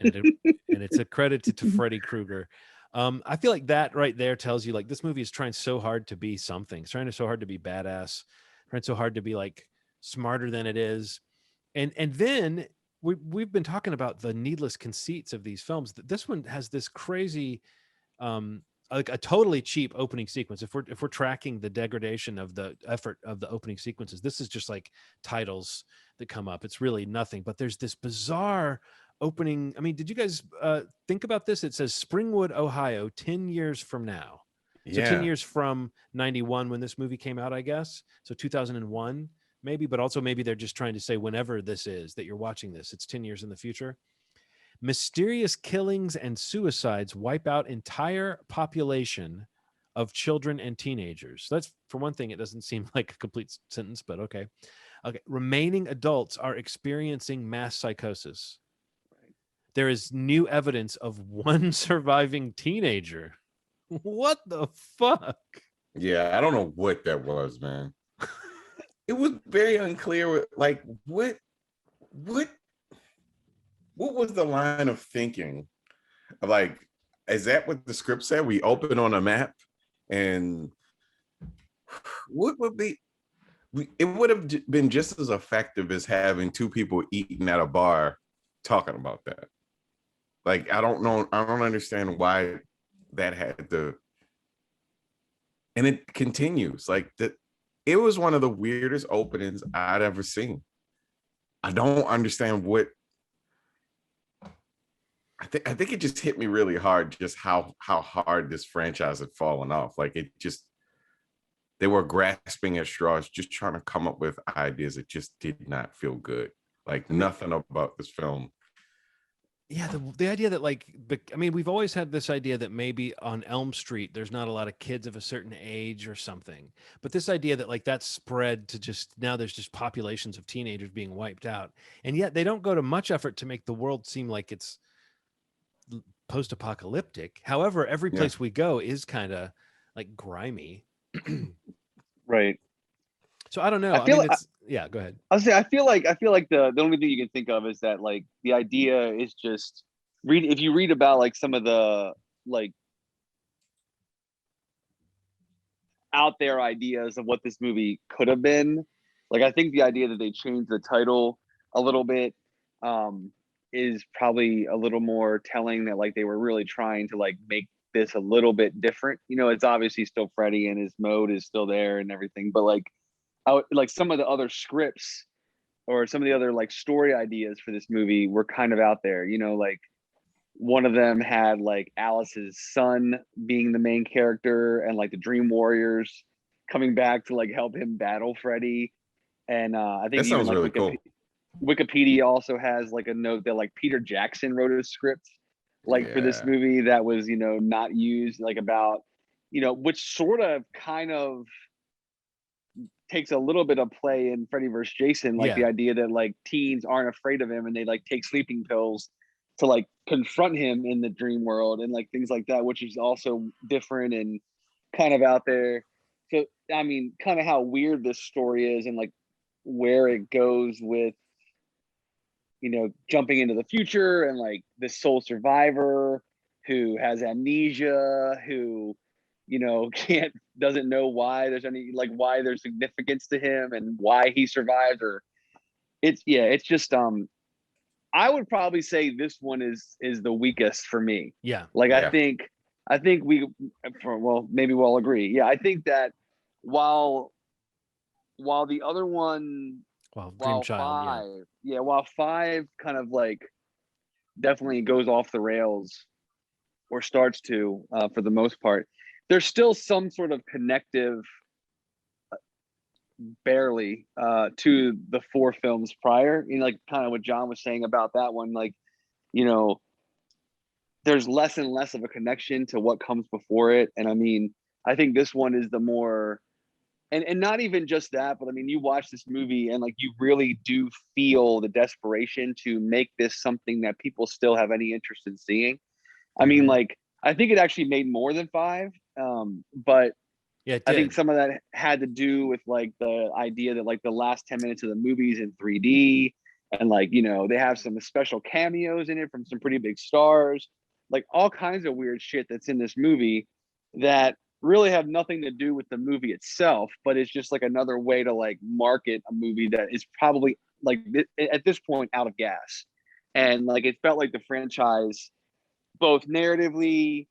And it's a credit to Freddy Krueger. I feel like that right there tells you, like, this movie is trying so hard to be something. It's trying so hard to be badass, trying so hard to be like smarter than it is. And then we've been talking about the needless conceits of these films. This one has this crazy, like a totally cheap opening sequence. If we're tracking the degradation of the effort of the opening sequences, this is just like titles that come up. It's really nothing, but there's this bizarre opening. I mean, did you guys think about this? It says Springwood, Ohio, 10 years from now. So 10 years from 91 when this movie came out, I guess. So 2001 maybe, but also maybe they're just trying to say whenever this is that you're watching this, it's 10 years in the future. Mysterious killings and suicides wipe out entire population of children and teenagers. So that's, for one thing, it doesn't seem like a complete sentence, but okay. Remaining adults are experiencing mass psychosis. There is new evidence of one surviving teenager. What the fuck? Yeah, I don't know what that was, man. It was very unclear. Like, what was the line of thinking? Like, is that what the script said? We open on a map, and what would be? It would have been just as effective as having two people eating at a bar talking about that. Like, I don't know. I don't understand why that had to. And it continues like that. It was one of the weirdest openings I'd ever seen. I don't understand what. I think it just hit me really hard, just how hard this franchise had fallen off. Like, it just, they were grasping at straws, just trying to come up with ideas that just did not feel good. Like, nothing about this film. Yeah, the idea that, like, I mean, we've always had this idea that maybe on Elm Street there's not a lot of kids of a certain age or something, but this idea that, like, that's spread to just now there's just populations of teenagers being wiped out, and yet they don't go to much effort to make the world seem like it's post-apocalyptic. However, every place we go is kind of like grimy. Right. So I don't know. I mean, yeah, go ahead. I was saying, I feel like the only thing you can think of is that, like, the idea is just if you read about, like, some of the, like, out there ideas of what this movie could have been. Like, I think the idea that they changed the title a little bit is probably a little more telling, that, like, they were really trying to, like, make this a little bit different. You know, it's obviously still Freddy and his mode is still there and everything, but like some of the other scripts or some of the other, like, story ideas for this movie were kind of out there. You know, like, one of them had, like, Alice's son being the main character, and, like, the Dream Warriors coming back to, like, help him battle Freddy. And I think that sounds really cool. Wikipedia also has, like, a note that, like, Peter Jackson wrote a script like for this movie that was, you know, not used, like about, you know, which sort of kind of takes a little bit of play in Freddy vs. Jason, like the idea that like teens aren't afraid of him and they like take sleeping pills to like confront him in the dream world and like things like that, which is also different and kind of out there. So I mean, kind of how weird this story is and like where it goes with, you know, jumping into the future and like this sole survivor who has amnesia, who, you know, doesn't know why there's any, like why there's significance to him and why he survived. Or it's just I would probably say this one is the weakest for me. Like I think well, maybe we'll agree. Yeah, I think that while the other one, Dream Child, while 5 kind of like definitely goes off the rails or starts to, for the most part, there's still some sort of connective, barely, to the 4 films prior. You know, like kind of what John was saying about that one, like, you know, there's less and less of a connection to what comes before it. And I mean, I think this one is the more, and not even just that, but I mean, you watch this movie and like you really do feel the desperation to make this something that people still have any interest in seeing. I mean, like, I think it actually made more than 5, but I think some of that had to do with like the idea that like the last 10 minutes of the movie's in 3D, and like, you know, they have some special cameos in it from some pretty big stars, like all kinds of weird shit that's in this movie that really have nothing to do with the movie itself, but it's just like another way to like market a movie that is probably like at this point out of gas. And like it felt like the franchise, both narratively,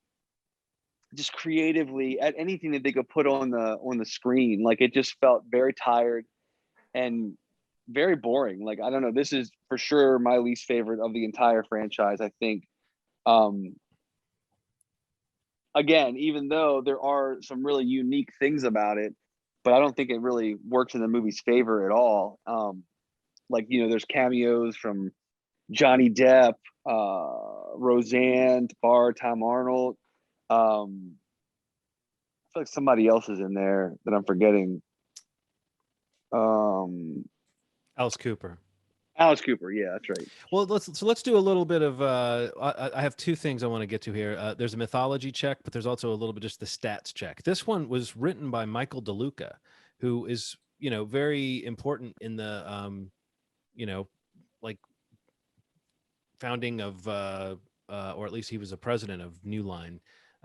just creatively, at anything that they could put on the screen, like it just felt very tired and very boring. Like, I don't know, this is for sure my least favorite of the entire franchise, I think. Again, even though there are some really unique things about it, but I don't think it really works in the movie's favor at all. Like, you know, there's cameos from Johnny Depp, Roseanne Barr, Tom Arnold. I feel like somebody else is in there that I'm forgetting. Alice Cooper. Alice Cooper, yeah, that's right. Well, let's do a little bit of. I have 2 things I want to get to here. There's a mythology check, but there's also a little bit just the stats check. This one was written by Michael DeLuca, who is, you know, very important in the you know, like founding of or at least he was a president of New Line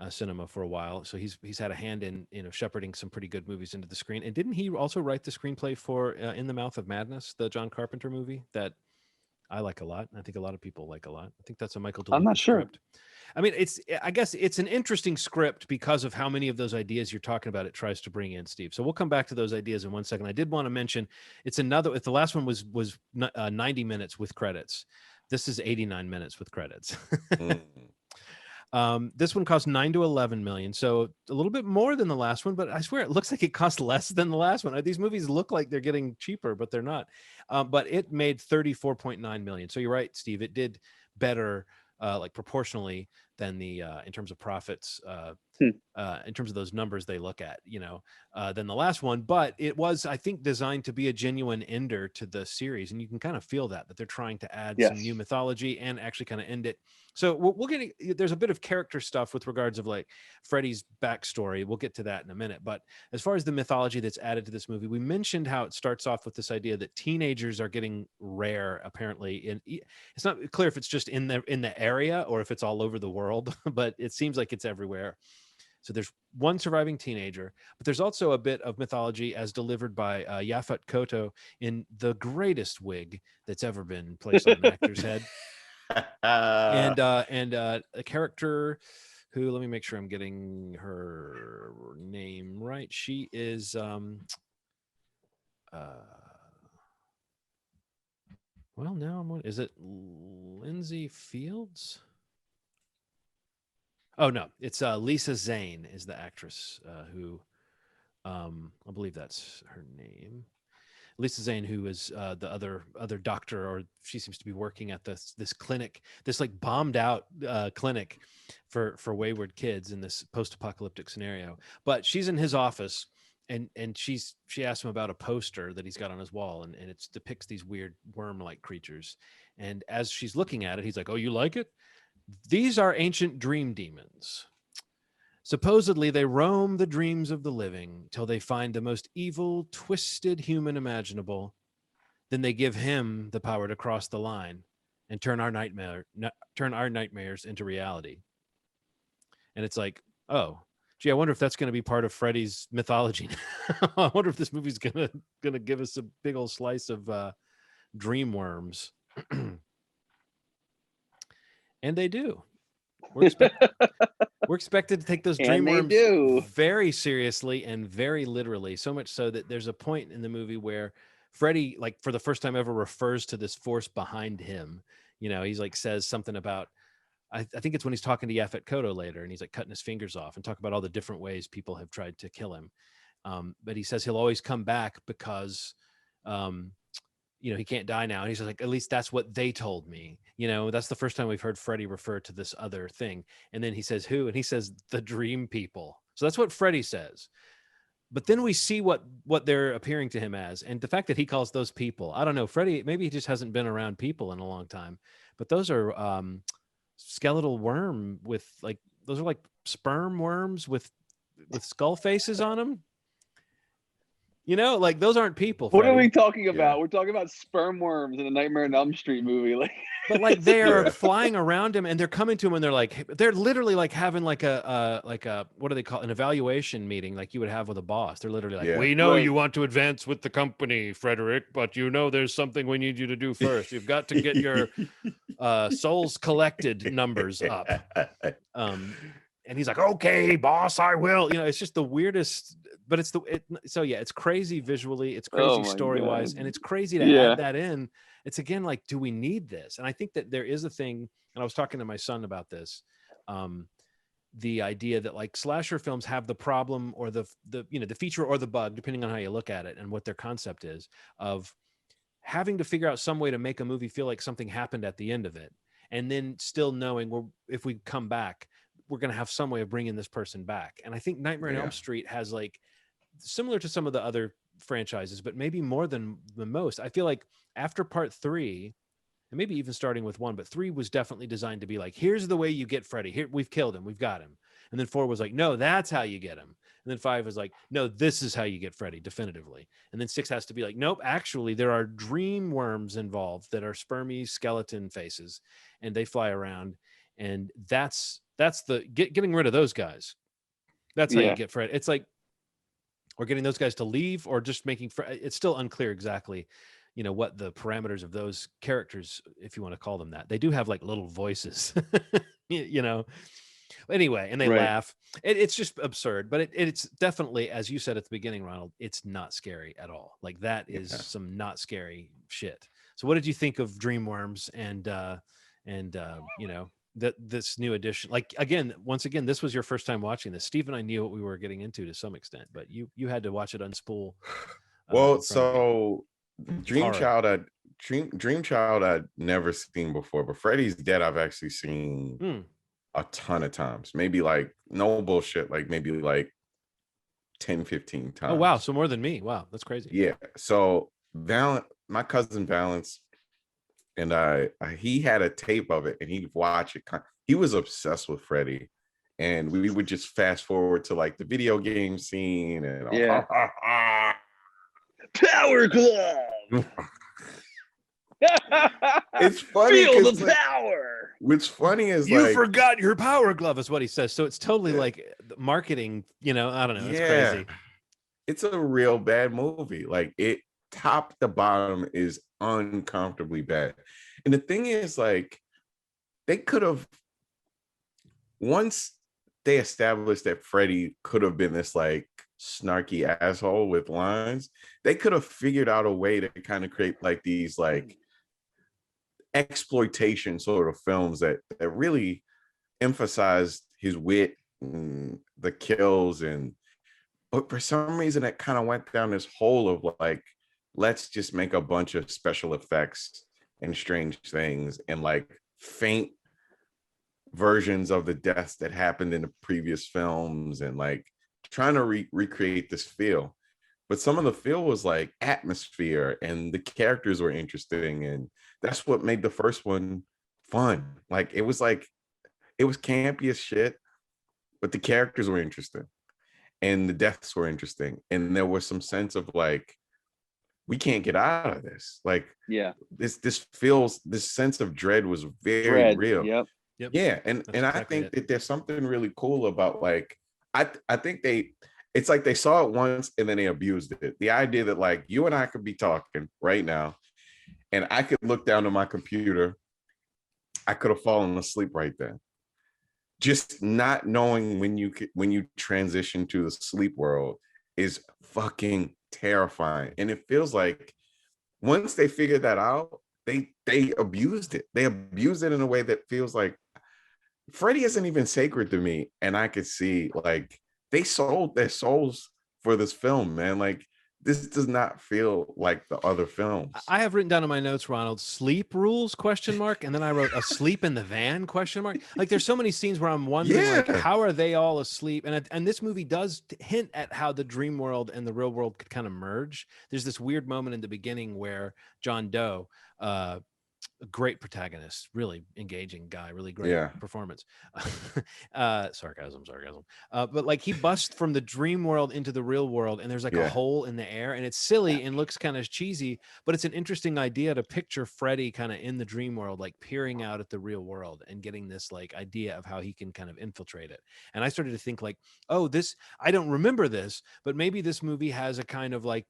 Cinema for a while. So he's had a hand in, you know, shepherding some pretty good movies into the screen. And didn't he also write the screenplay for In the Mouth of Madness, the John Carpenter movie that I like a lot? I think a lot of people like a lot. I think that's a Michael DeLuca I'm not sure. script. I mean, I guess it's an interesting script because of how many of those ideas you're talking about it tries to bring in, Steve. So we'll come back to those ideas in 1 second. I did want to mention it's another, if the last one was 90 minutes with credits, this is 89 minutes with credits. This one cost 9 to 11 million, so a little bit more than the last one, but I swear it looks like it cost less than the last one. These movies look like they're getting cheaper, but they're not. But it made 34.9 million. So you're right, Steve. It did better, like proportionally, than the in terms of profits, in terms of those numbers they look at, you know, than the last one. But it was, I think, designed to be a genuine ender to the series, and you can kind of feel that they're trying to add some new mythology and actually kind of end it. So we'll get, there's a bit of character stuff with regards of like Freddy's backstory. We'll get to that in a minute. But as far as the mythology that's added to this movie, we mentioned how it starts off with this idea that teenagers are getting rare. Apparently, it's not clear if it's just in the area or if it's all over the world, but it seems like it's everywhere. So there's one surviving teenager, but there's also a bit of mythology as delivered by Yaphet Kotto in the greatest wig that's ever been placed on an actor's head. And a character who, let me make sure I'm getting her name right. She is well, now is it Lindsay Fields? Oh no, it's Lisa Zane is the actress who I believe that's her name. Lisa Zane, who is the other doctor, or she seems to be working at this clinic, this like bombed out clinic for wayward kids in this post-apocalyptic scenario. But she's in his office, and she asked him about a poster that he's got on his wall, and it depicts these weird worm-like creatures. And as she's looking at it, he's like, "Oh, you like it? These are ancient dream demons. Supposedly, they roam the dreams of the living till they find the most evil, twisted human imaginable. Then they give him the power to cross the line and turn our nightmares into reality." And it's like, oh, gee, I wonder if that's going to be part of Freddy's mythology. I wonder if this movie's gonna give us a big old slice of dream worms. And they do. We're expected to take those dream worms very seriously and very literally, so much so that there's a point in the movie where Freddy, like for the first time ever, refers to this force behind him. He's like says something about, I think it's when he's talking to Yaphet Kotto later, and he's like cutting his fingers off and talk about all the different ways people have tried to kill him. But he says he'll always come back because he can't die now. And he's like, at least that's what they told me. That's the first time we've heard Freddy refer to this other thing. And then he says, who? And he says, the dream people. So that's what Freddy says. But then we see what they're appearing to him as. And the fact that he calls those people, I don't know, Freddy, maybe he just hasn't been around people in a long time. But those are skeletal worm with like, those are like sperm worms with skull faces on them. Like those aren't people. Freddy. What are we talking about? We're talking about sperm worms in a Nightmare on Elm Street movie. But like they are flying around him, and they're coming to him, and they're literally like having like a what do they call it? An evaluation meeting, like you would have with a boss. They're literally like, we know you want to advance with the company, Frederick, but there's something we need you to do first. You've got to get your souls collected numbers up. And he's like, okay, boss, I will. It's just the weirdest. But it's crazy visually, it's crazy story-wise, and it's crazy to add that in. It's again like, do we need this? And I think that there is a thing, and I was talking to my son about this, the idea that like slasher films have the problem or the feature or the bug, depending on how you look at it and what their concept is, of having to figure out some way to make a movie feel like something happened at the end of it, and then still knowing if we come back, we're going to have some way of bringing this person back. And I think Nightmare on Elm Street has like, similar to some of the other franchises, but maybe more than the most. I feel like after part 3, and maybe even starting with 1, but 3 was definitely designed to be like, here's the way you get Freddy. Here, we've killed him, we've got him. And then 4 was like, no, that's how you get him. And then 5 was like, no, this is how you get Freddy, definitively. And then 6 has to be like, nope, actually there are dream worms involved that are spermy skeleton faces, and they fly around. And that's the getting rid of those guys. That's how you get Freddy. It's like, or getting those guys to leave, or just making it's still unclear exactly, what the parameters of those characters, if you want to call them that. They do have like little voices, anyway, and they laugh. It's just absurd, but it's definitely, as you said at the beginning, Ronald, it's not scary at all. Like that is some not scary shit. So what did you think of Dreamworms and this new edition? Like, once again, this was your first time watching this. Steve and I knew what we were getting into to some extent, but you had to watch it unspool. So Dream Child I'd never seen before, but Freddy's Dead I've actually seen a ton of times. Maybe like, no bullshit, like maybe like 10, 15 times. Oh wow, so more than me. Wow, that's crazy. Yeah. So my cousin Valence and he had a tape of it, and he'd watch it. He was obsessed with Freddy, and we would just fast forward to like the video game scene and Power Glove. It's funny. Feel the power. What's funny is you forgot your power glove, is what he says. So it's totally like marketing. I don't know. It's crazy. It's a real bad movie. Like, it top to bottom is uncomfortably bad. And the thing is, like, they could have, once they established that Freddy could have been this like snarky asshole with lines, they could have figured out a way to kind of create like these like exploitation sort of films that really emphasized his wit and the kills. But for some reason it kind of went down this hole of like let's just make a bunch of special effects and strange things and like faint versions of the deaths that happened in the previous films and like trying to recreate this feel. But some of the feel was like atmosphere and the characters were interesting. And that's what made the first one fun. Like it was campy as shit, but the characters were interesting and the deaths were interesting. And there was some sense of like, we can't get out of this. Like, this sense of dread was very real. Yep. Yeah. And I think that there's something really cool about like, I think it's like they saw it once and then they abused it. The idea that like you and I could be talking right now and I could look down at my computer. I could have fallen asleep right then. Just not knowing when you transition to the sleep world is fucking terrifying. And it feels like once they figured that out, they abused it. They abused it in a way that feels like Freddy isn't even sacred to me. And I could see like they sold their souls for this film, man. Like this does not feel like the other films. I have written down in my notes, Ronald, sleep rules ? And then I wrote asleep in the van ? Like there's so many scenes where I'm wondering like how are they all asleep? And this movie does hint at how the dream world and the real world could kind of merge. There's this weird moment in the beginning where John Doe, a great protagonist, really engaging guy, really great performance. Sarcasm. But like he busts from the dream world into the real world and there's like a hole in the air and it's silly and looks kind of cheesy, but it's an interesting idea to picture Freddy kind of in the dream world, like peering out at the real world and getting this like idea of how he can kind of infiltrate it. And I started to think like, oh, I don't remember this, but maybe this movie has a kind of like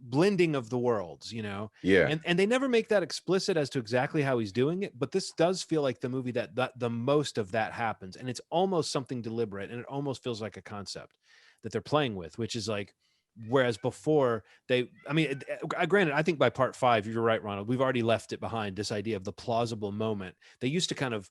blending of the worlds, you know? Yeah. And they never make that explicit as to exactly how he's doing it, but this does feel like the movie that the most of that happens, and it's almost something deliberate, and it almost feels like a concept that they're playing with, which is like, whereas before granted, I think by part 5, you're right, Ronald, we've already left it behind, this idea of the plausible moment. They used to kind of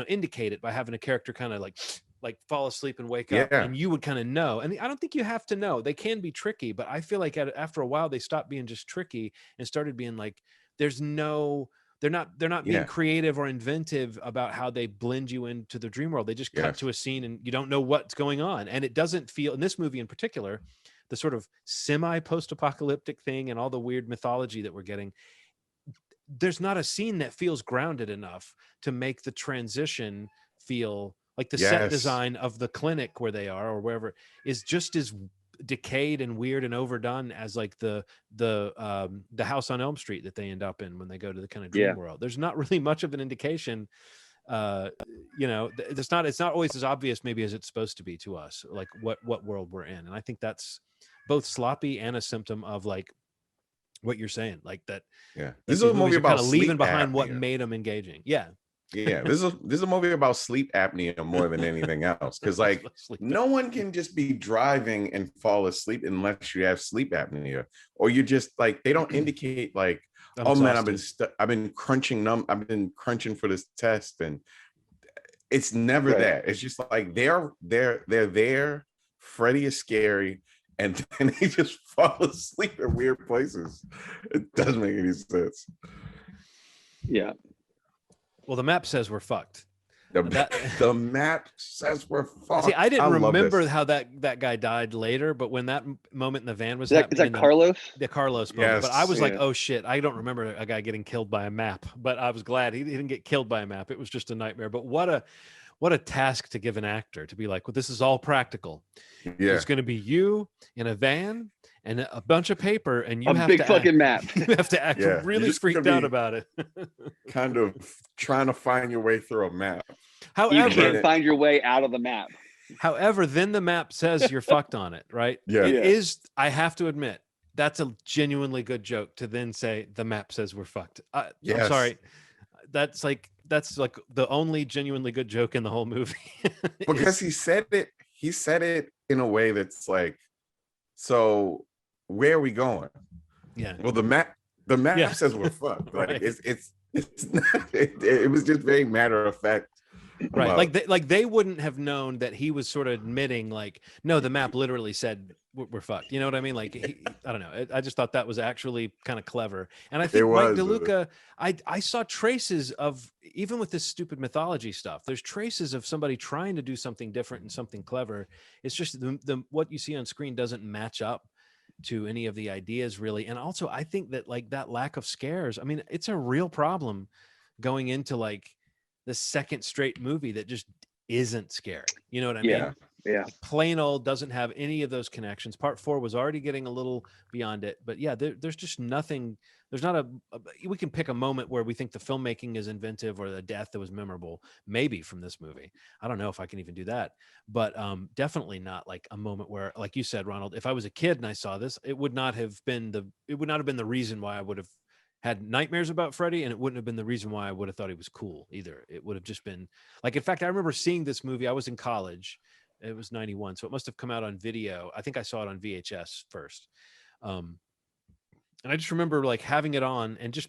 indicate it by having a character kind of like fall asleep and wake up and you would kind of know. And I don't think you have to know. They can be tricky, but I feel like after a while they stopped being just tricky and started being like, they're not being creative or inventive about how they blend you into the dream world. They just cut to a scene and you don't know what's going on. And it doesn't feel, in this movie in particular, the sort of semi post-apocalyptic thing and all the weird mythology that we're getting, there's not a scene that feels grounded enough to make the transition feel like the set design of the clinic where they are or wherever is just as decayed and weird and overdone as like the house on Elm Street that they end up in when they go to the kind of dream world. There's not really much of an indication. It's not always as obvious maybe as it's supposed to be to us, like what world we're in. And I think that's both sloppy and a symptom of like what you're saying, like that. Yeah, this is a movie about kind of leaving behind what made them engaging. This is a movie about sleep apnea more than anything else, because like no one can just be driving and fall asleep unless you have sleep apnea, or you just like, they don't indicate like, oh man, I've been crunching for this test, and it's never that. It's just like they're there. Freddy is scary, and then they just fall asleep in weird places. It doesn't make any sense. Yeah. Well, the map says we're fucked. The map says we're fucked. See, I didn't remember how that guy died later, but when that moment in the van was happening, is that Carlos? The Carlos moment. But I was like, oh shit, I don't remember a guy getting killed by a map. But I was glad he didn't get killed by a map. It was just a nightmare. But what a task to give an actor, to be like, well, this is all practical. Yeah. It's going to be you in a van and a bunch of paper, and you have big fucking map. You have to act really freaked out about it. Kind of trying to find your way through a map. However, you can't find your way out of the map. However, then the map says you're fucked on it, right? Yeah. It is, I have to admit, that's a genuinely good joke to then say the map says we're fucked. I'm sorry. That's like the only genuinely good joke in the whole movie. Because he said it in a way that's like, so where are we going? Yeah. Well, the map says we're fucked. Like right. It's not, it was just very matter of fact Right. Like they wouldn't have known that he was sort of admitting like, no, the map literally said we're fucked. You know what I mean? Like, I don't know. I just thought that was actually kind of clever. And I think Mike DeLuca, I saw traces of, even with this stupid mythology stuff, there's traces of somebody trying to do something different and something clever. It's just the what you see on screen doesn't match up to any of the ideas really. And also I think that like that lack of scares, I mean, it's a real problem going into like the second straight movie that just isn't scary. You know what I mean? Yeah. Like plain old doesn't have any of those connections. Part 4 was already getting a little beyond it, but yeah, there's just nothing. There's not we can pick a moment where we think the filmmaking is inventive or the death that was memorable, maybe from this movie. I don't know if I can even do that, but definitely not like a moment where, like you said, Ronald, if I was a kid and I saw this, it would not have been the reason why I would have had nightmares about Freddy, and it wouldn't have been the reason why I would have thought he was cool either. It would have just been like, in fact, I remember seeing this movie. I was in college. It was 91. So it must've come out on video. I think I saw it on VHS first. And I just remember like having it on and just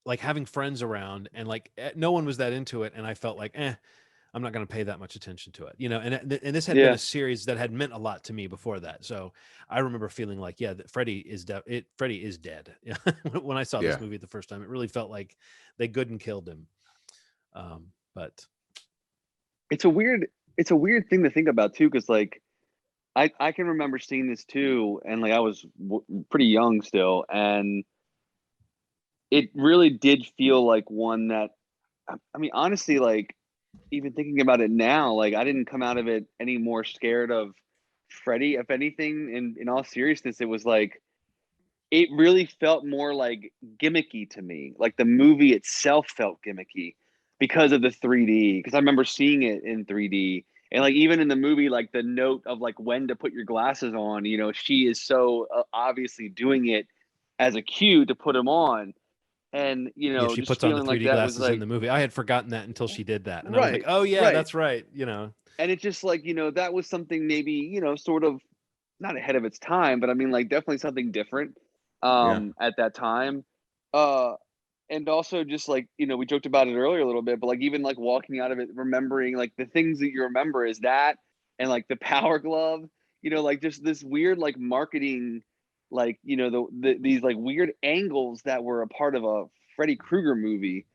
like having friends around and like no one was that into it. And I felt like, I'm not going to pay that much attention to it, you know. And this had been a series that had meant a lot to me before that. So I remember feeling like, yeah, that Freddy is dead. When I saw this movie the first time, it really felt like they good and killed him. But it's a weird thing to think about too, because like I can remember seeing this too, and like I was pretty young still, and it really did feel like one that, I mean, honestly, like even thinking about it now, like I didn't come out of it any more scared of Freddy. If anything, in all seriousness, it was like, it really felt more like gimmicky to me. Like the movie itself felt gimmicky because of the 3D. Because I remember seeing it in 3D, and like even in the movie, like the note of like when to put your glasses on, you know, she is so obviously doing it as a cue to put them on. And you yeah, know, she just puts on the feeling like 3D that was glasses in like, the movie. I had forgotten that until she did that. And I was like, right, oh yeah, right. that's right. You know, And it's just like, you know, that was something maybe, you know, sort of not ahead of its time, but I mean, like definitely something different at that time. Uh, and also just like, you know, we joked about it earlier a little bit, but like even like walking out of it, remembering like the things that you remember is that, and like the power glove, you know, like just this weird like marketing, like, you know, these like weird angles that were a part of a Freddy Krueger movie.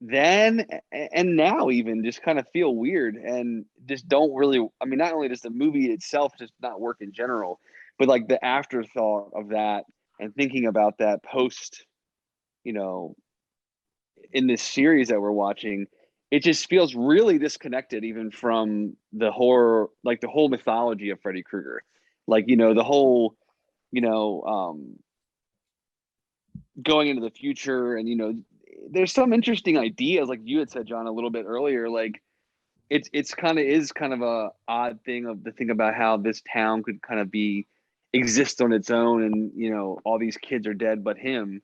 Then and now even just kind of feel weird and just don't really, I mean, not only does the movie itself just not work in general, but like the afterthought of that and thinking about that post, you know, in this series that we're watching, it just feels really disconnected even from the horror, like the whole mythology of Freddy Krueger. Like, you know, the whole, you know, going into the future, and you know, there's some interesting ideas like you had said, John, a little bit earlier. Like it's kind of a odd thing of to think about how this town could kind of be exist on its own, and you know, all these kids are dead but him.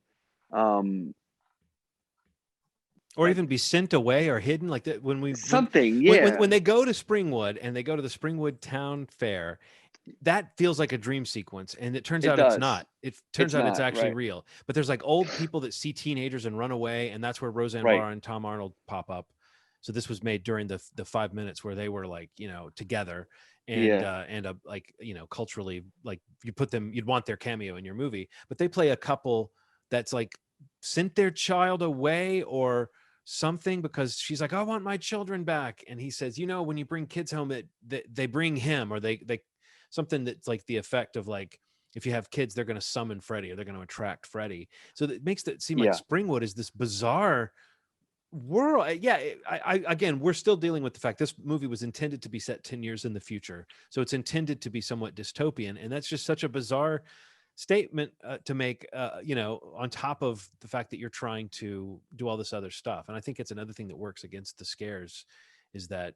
or even be sent away or hidden like that Something, when they go to Springwood and they go to the Springwood Town Fair. That feels like a dream sequence, and it turns out it's not. It turns out it's actually real. But there's like old people that see teenagers and run away, and that's where Roseanne Barr and Tom Arnold pop up. So this was made during the 5 minutes where they were like, you know, together, and like, you know, culturally, like you'd want their cameo in your movie. But they play a couple that's like sent their child away or something, because she's like, I want my children back, and he says, you know, when you bring kids home, they bring him, or they something that's like the effect of like, if you have kids, they're going to summon Freddy, or they're going to attract Freddy. So that makes it seem like Springwood is this bizarre world. I again, we're still dealing with the fact this movie was intended to be set 10 years in the future. So it's intended to be somewhat dystopian. And that's just such a bizarre statement to make, you know, on top of the fact that you're trying to do all this other stuff. And I think it's another thing that works against the scares is that,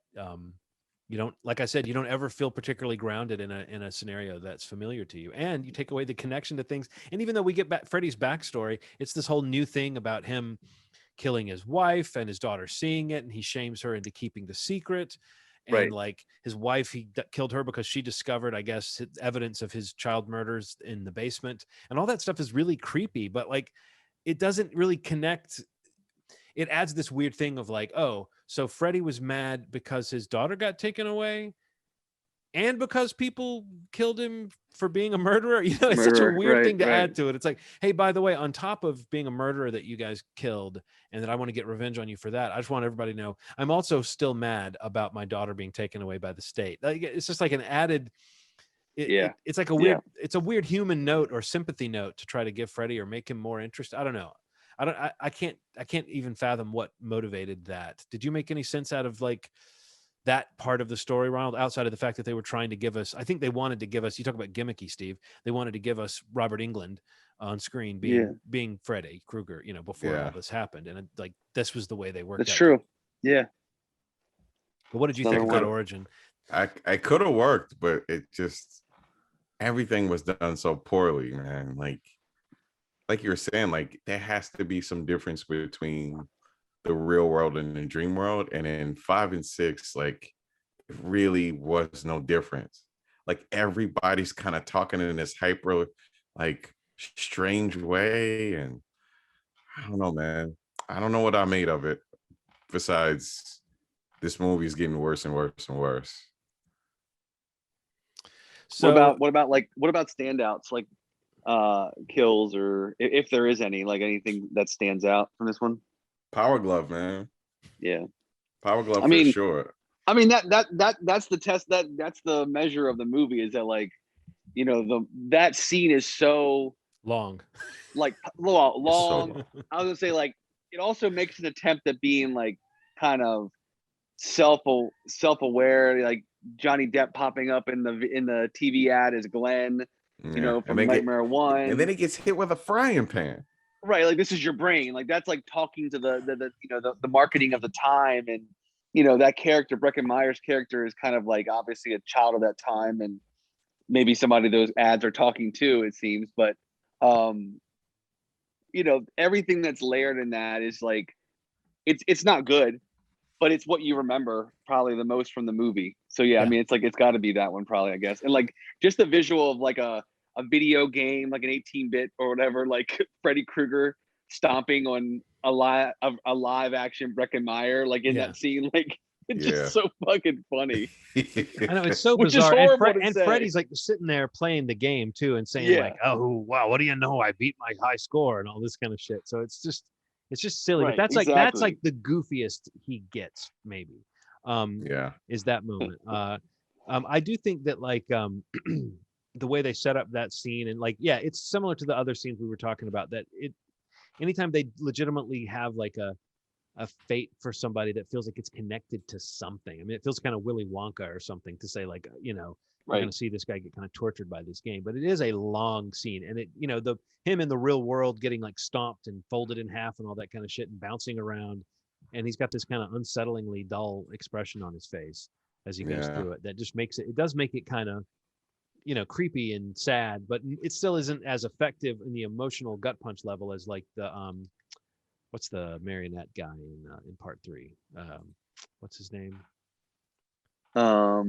you don't, like I said, you don't ever feel particularly grounded in a scenario that's familiar to you, and you take away the connection to things. And even though we get back Freddy's backstory, it's this whole new thing about him killing his wife and his daughter seeing it, and he shames her into keeping the secret. And like his wife, he killed her because she discovered, I guess, evidence of his child murders in the basement, and all that stuff is really creepy. But like, it doesn't really connect. it adds this weird thing of like, oh, so Freddy was mad because his daughter got taken away and because people killed him for being a murderer. You know, it's such a weird thing to add to it. It's like, hey, by the way, on top of being a murderer that you guys killed and that I want to get revenge on you for that, I just want everybody to know I'm also still mad about my daughter being taken away by the state. Like, it's just like an added, it's like a weird, it's a weird human note or sympathy note to try to give Freddy or make him more interested. I don't know. I can't even fathom what motivated that. Did you make any sense out of like that part of the story, Ronald, outside of the fact that they were trying to give us, I think they wanted to give us, you talk about gimmicky, Steve, they wanted to give us Robert Englund on screen being Freddy Krueger, you know, before all this happened. And like, this was the way they worked. That's true. Yeah. But what did you think of that origin? I could have worked, but it just, everything was done so poorly, man. Like you were saying, like there has to be some difference between the real world and the dream world. And in 5 and 6, like it really was no difference. Like everybody's kind of talking in this hyper, like strange way. And I don't know, man. I don't know what I made of it. Besides, this movie's getting worse and worse and worse. So what about standouts, like kills, or if there is any, like anything that stands out from this one? Power glove, man. Yeah, power glove, for sure. I mean, that's the test, that's the measure of the movie, is that, like, you know, that scene is so long, like long. So, I was gonna say, like, it also makes an attempt at being like kind of self-aware, like Johnny Depp popping up in the TV ad as Glenn, you know, from Nightmare 1, and then he gets hit with a frying pan. Right, like, this is your brain. Like, that's like talking to the you know, the marketing of the time. And, you know, that character, Breckin Meyer's character, is kind of like obviously a child of that time, and maybe somebody those ads are talking to, it seems. But you know, everything that's layered in that is like, it's not good, but it's what you remember probably the most from the movie. So yeah, I mean, it's like, it's got to be that one probably, I guess. And like just the visual of like a video game, like an 18-bit or whatever, like Freddy Krueger stomping on a live action Breckin Meyer, like in that scene, like it's just so fucking funny. I know, it's so bizarre. And Freddy's like sitting there playing the game too and saying like, oh wow, what do you know? I beat my high score and all this kind of shit. So it's just silly. But that's that's like the goofiest he gets, maybe. Is that moment. I do think that like the way they set up that scene, and like, it's similar to the other scenes we were talking about, that anytime they legitimately have like a fate for somebody that feels like it's connected to something. I mean, it feels kind of Willy Wonka or something to say like, you know, we're going to see this guy get kind of tortured by this game, but it is a long scene. And it, you know, him in the real world getting like stomped and folded in half and all that kind of shit and bouncing around. And he's got this kind of unsettlingly dull expression on his face as he goes through it. That just it does make it kind of, you know, creepy and sad, but it still isn't as effective in the emotional gut punch level as like the what's the marionette guy in part 3? What's his name? I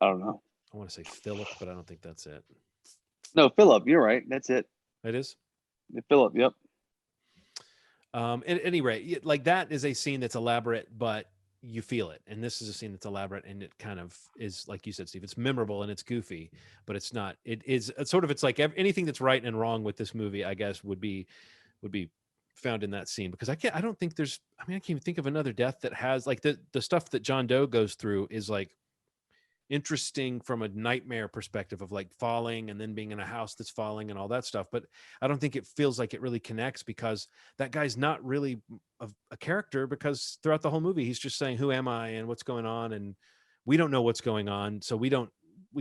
don't know. I want to say Philip, but I don't think that's it. No, Philip, you're right. That's it. It is? Philip, yep. At any rate, like that is a scene that's elaborate, but you feel it. And this is a scene that's elaborate, and it kind of is, like you said, Steve, it's memorable and it's goofy, but it's not. It's like anything that's right and wrong with this movie, I guess, would be found in that scene, because I don't think I can't even think of another death that has like the stuff that John Doe goes through is like interesting from a nightmare perspective of like falling and then being in a house that's falling and all that stuff. But I don't think it feels like it really connects, because that guy's not really a character, because throughout the whole movie, he's just saying, who am I and what's going on? And we don't know what's going on. So we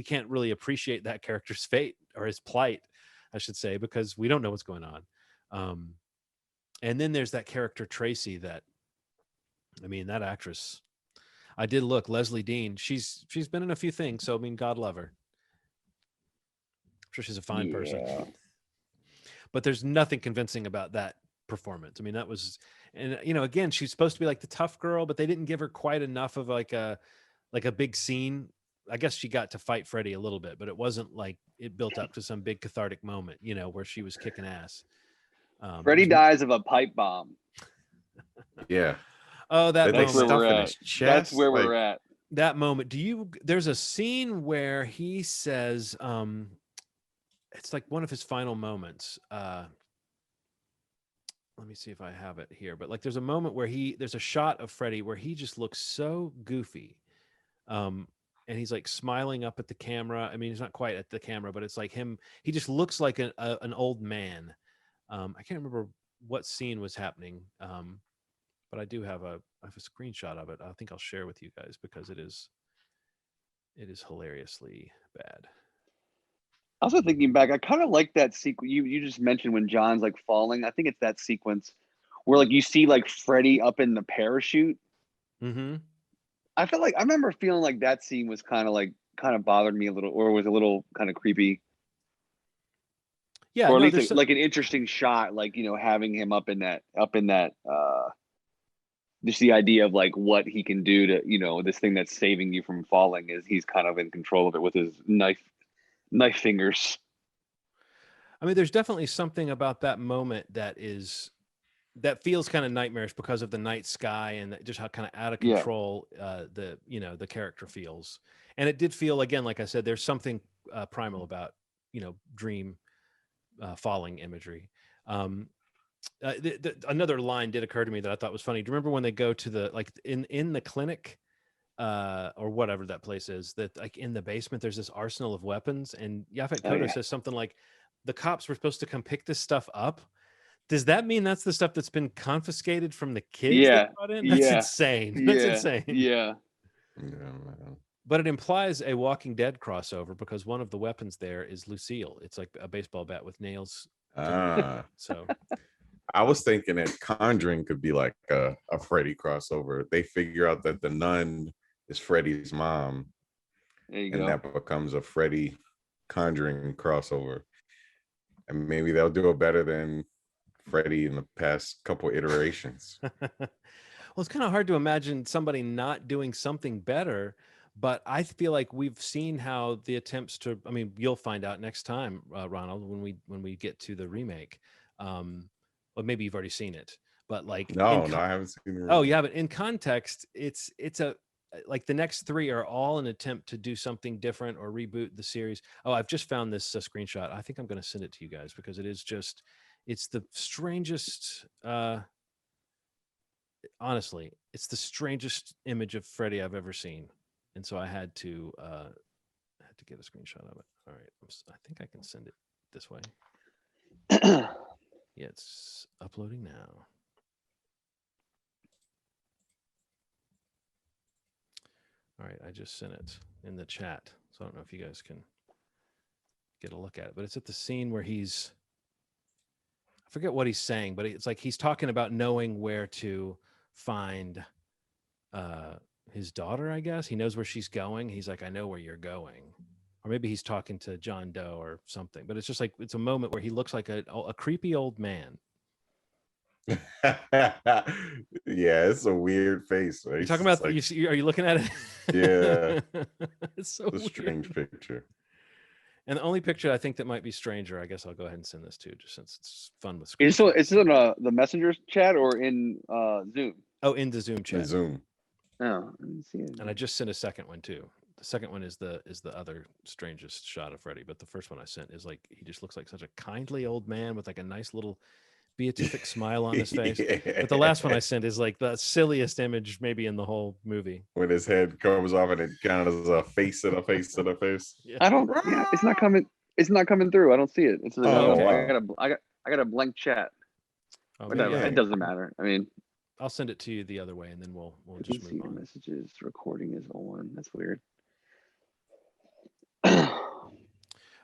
can't really appreciate that character's fate, or his plight, I should say, because we don't know what's going on. And then there's that character Tracy that, I mean, that actress, I did look, Leslie Dean, she's been in a few things, so I mean, God love her. I'm sure she's a fine person. But there's nothing convincing about that performance. I mean, that was, and you know, again, she's supposed to be like the tough girl, but they didn't give her quite enough of like a big scene. I guess she got to fight Freddy a little bit, but it wasn't like it built up to some big cathartic moment, you know, where she was kicking ass. Freddy dies of a pipe bomb. Yeah. Oh, that That's where moment. we're at. That's where we're at. That moment. There's a scene where he says, it's like one of his final moments. Let me see if I have it here. But like, there's a moment where there's a shot of Freddy where he just looks so goofy. And he's like smiling up at the camera. I mean, he's not quite at the camera, but it's like him. He just looks like an old man. I can't remember what scene was happening. But I do have a screenshot of it. I think I'll share with you guys because it is hilariously bad. Also thinking back, I kind of like that sequence you just mentioned when John's like falling. I think it's that sequence where like you see like Freddy up in the parachute. Mm-hmm. I remember feeling like that scene was kind of bothered me a little, or was a little kind of creepy. Yeah, or at least like an interesting shot, like, you know, having him up in that just the idea of like what he can do to, you know, this thing that's saving you from falling, is he's kind of in control of it with his knife fingers. I mean, there's definitely something about that moment that feels kind of nightmarish because of the night sky and just how kind of out of control the character feels. And it did feel, again, like I said, there's something primal about, you know, dream falling imagery. Another line did occur to me that I thought was funny. Do you remember when they go to the, like, in the clinic or whatever that place is, that like in the basement there's this arsenal of weapons, and Yaphet Kotto says something like, the cops were supposed to come pick this stuff up. Does that mean that's the stuff that's been confiscated from the kids they brought in? That's insane. That's insane. Yeah. But it implies a Walking Dead crossover because one of the weapons there is Lucille. It's like a baseball bat with nails. So I was thinking that Conjuring could be like a Freddy crossover. They figure out that the nun is Freddy's mom. There you go. That becomes a Freddy Conjuring crossover. And maybe they'll do it better than Freddy in the past couple iterations. Well, it's kind of hard to imagine somebody not doing something better, but I feel like we've seen how the attempts to, I mean, you'll find out next time, Ronald, when we get to the remake. Well, maybe you've already seen it, but like, no, I haven't seen it. Oh, yeah, but in context, it's a, like, the next three are all an attempt to do something different or reboot the series. Oh, I've just found this screenshot. I think I'm going to send it to you guys because it's the strangest, honestly, it's the strangest image of Freddy I've ever seen. And so I had to get a screenshot of it. All right. I think I can send it this way. Yeah, it's uploading now. All right, I just sent it in the chat. So I don't know if you guys can get a look at it, but it's at the scene where I forget what he's saying, but it's like he's talking about knowing where to find his daughter, I guess. He knows where she's going. He's like, I know where you're going. Or maybe he's talking to John Doe or something, but it's just like, it's a moment where he looks like a creepy old man. Yeah, it's a weird face. Right? You're talking about, like, are you looking at it? Yeah. It's so weird. Strange picture. And the only picture I think that might be stranger, I guess I'll go ahead and send this to, just since it's fun with screen. Is this in the messenger chat or in Zoom? Oh, in the Zoom chat. The Zoom. Oh, I didn't see it. And I just sent a second one too. The second one is the other strangest shot of Freddy, but the first one I sent is like, he just looks like such a kindly old man with like a nice little beatific smile on his face. Yeah. But the last one I sent is like the silliest image maybe in the whole movie. When his head comes off and it kind of is a face and a face and a face. Yeah. I don't. Yeah, it's not coming. It's not coming through. I don't see it. It's like, I got a blank chat. Oh, whatever. It doesn't matter. I mean, I'll send it to you the other way, and then we'll just move on. Messages. Recording is on. That's weird.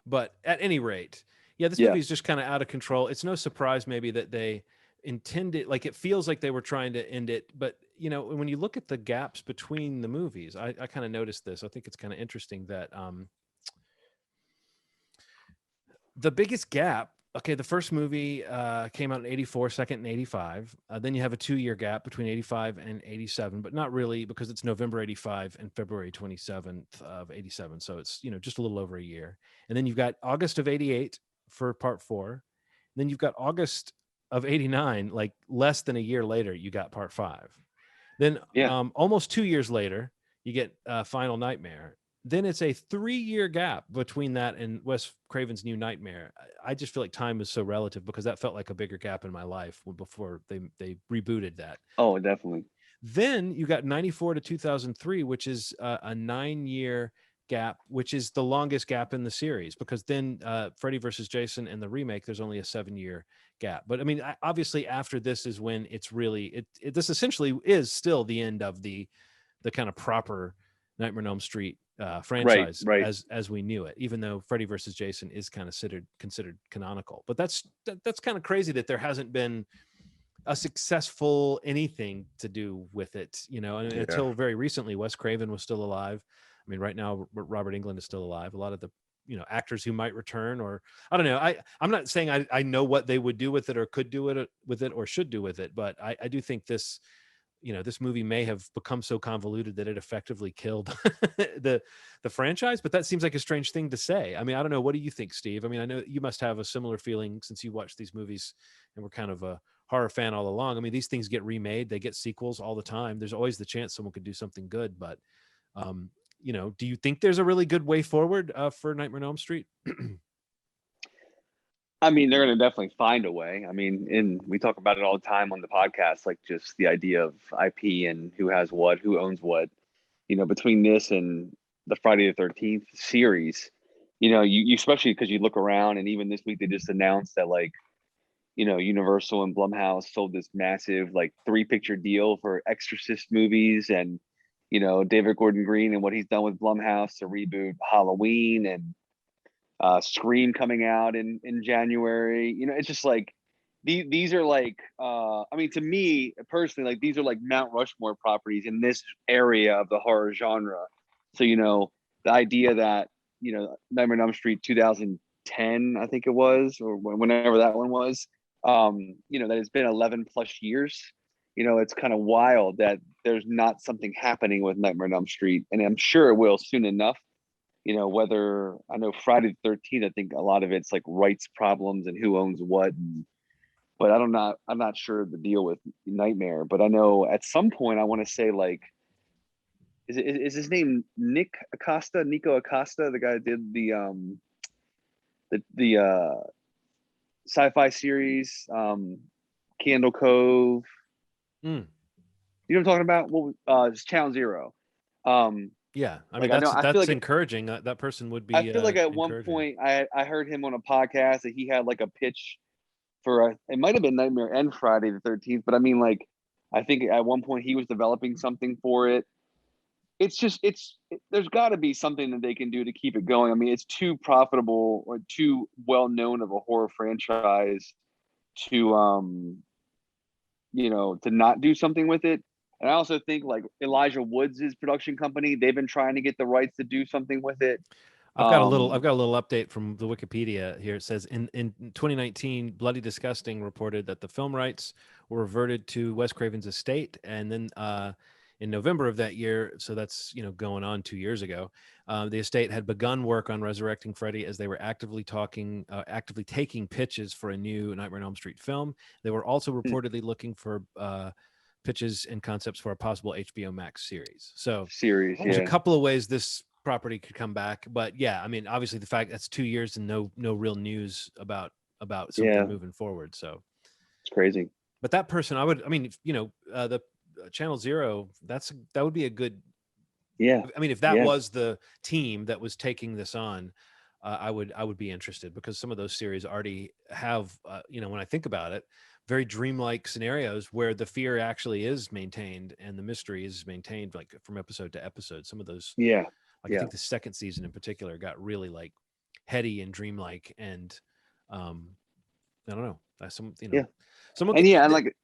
But at any rate, yeah, this movie is just kind of out of control. It's no surprise maybe that they intended, like, it feels like they were trying to end it, but you know, when you look at the gaps between the movies, I kind of noticed this. I think it's kind of interesting that the biggest gap, okay, the first movie came out in 84, second in 85. Then you have a 2-year gap between 85 and 87, but not really, because it's November 85 and February 27th of 87. So it's, you know, just a little over a year. And then you've got August of 88 for part 4. And then you've got August of 89, like less than a year later, you got part 5. Then almost 2 years later, you get Final Nightmare. Then it's a 3-year gap between that and Wes Craven's New Nightmare. I just feel like time is so relative because that felt like a bigger gap in my life before they rebooted that. Oh, definitely. Then you got 94 to 2003, which is a 9-year gap, which is the longest gap in the series, because then Freddy versus Jason and the remake, there's only a 7-year gap. But I mean, obviously after this is when it's really, this essentially is still the end of the kind of proper Nightmare on Elm Street franchise, right. as we knew it, even though Freddy versus Jason is kind of considered canonical. But that's kind of crazy that there hasn't been a successful anything to do with it, you know, and until very recently. Wes Craven was still alive. I mean, right now Robert Englund is still alive. A lot of the, you know, actors who might return, or I don't know, I'm not saying I know what they would do with it or could do it with it or should do with it, but I do think this, you know, this movie may have become so convoluted that it effectively killed the franchise. But that seems like a strange thing to say. I mean, I don't know. What do you think, Steve? I mean, I know you must have a similar feeling since you watched these movies and were kind of a horror fan all along. I mean, these things get remade, they get sequels all the time. There's always the chance someone could do something good. But, you know, do you think there's a really good way forward for Nightmare on Elm Street? I mean, they're going to definitely find a way. I mean, we talk about it all the time on the podcast, like just the idea of IP and who has what, who owns what, you know, between this and the Friday the 13th series, you know, you especially because you look around, and even this week they just announced that, like, you know, Universal and Blumhouse sold this massive, like, 3-picture deal for Exorcist movies, and, you know, David Gordon Green and what he's done with Blumhouse to reboot Halloween, and Scream coming out in January. You know, it's just like these are like I mean, to me personally, like, these are like Mount Rushmore properties in this area of the horror genre. So, you know, the idea that, you know, Nightmare on Elm Street 2010, I think it was, or whenever that one was, you know, that it's been 11 plus years. You know, it's kind of wild that there's not something happening with Nightmare on Elm Street, and I'm sure it will soon enough. You know, whether, I know Friday the 13th, I think a lot of it's like rights problems and who owns what. But I'm not sure the deal with Nightmare. But I know at some point I want to say, like, is his name Nico Acosta, the guy that did the sci-fi series, Candle Cove. You know what I'm talking about? Well, it's Channel Zero. Yeah, I mean, like, that's like encouraging. That person would be. I feel like at one point I heard him on a podcast that he had like a pitch for it might have been Nightmare and Friday the 13th, but I mean, like, I think at one point he was developing something for it. It's just there's got to be something that they can do to keep it going. I mean, it's too profitable or too well known of a horror franchise to you know, to not do something with it. And I also think, like, Elijah Woods' production company, they've been trying to get the rights to do something with it. I've got a little update from the Wikipedia here. It says in 2019, Bloody Disgusting reported that the film rights were reverted to Wes Craven's estate, and then in November of that year, so that's, you know, going on 2 years ago, the estate had begun work on resurrecting Freddy, as they were actively taking pitches for a new Nightmare on Elm Street film. They were also reportedly looking for pitches and concepts for a possible HBO Max series. So there's a couple of ways this property could come back, but yeah, I mean, obviously the fact that's 2 years and no real news about something moving forward. So it's crazy. But that person, I mean, you know, the Channel Zero, that would be a good. Yeah. I mean, if that was the team that was taking this on, I would be interested, because some of those series already have, you know, when I think about it, very dreamlike scenarios where the fear actually is maintained and the mystery is maintained, like, from episode to episode. Some of those, I think the second season in particular got really, like, heady and dreamlike, and I don't know, and like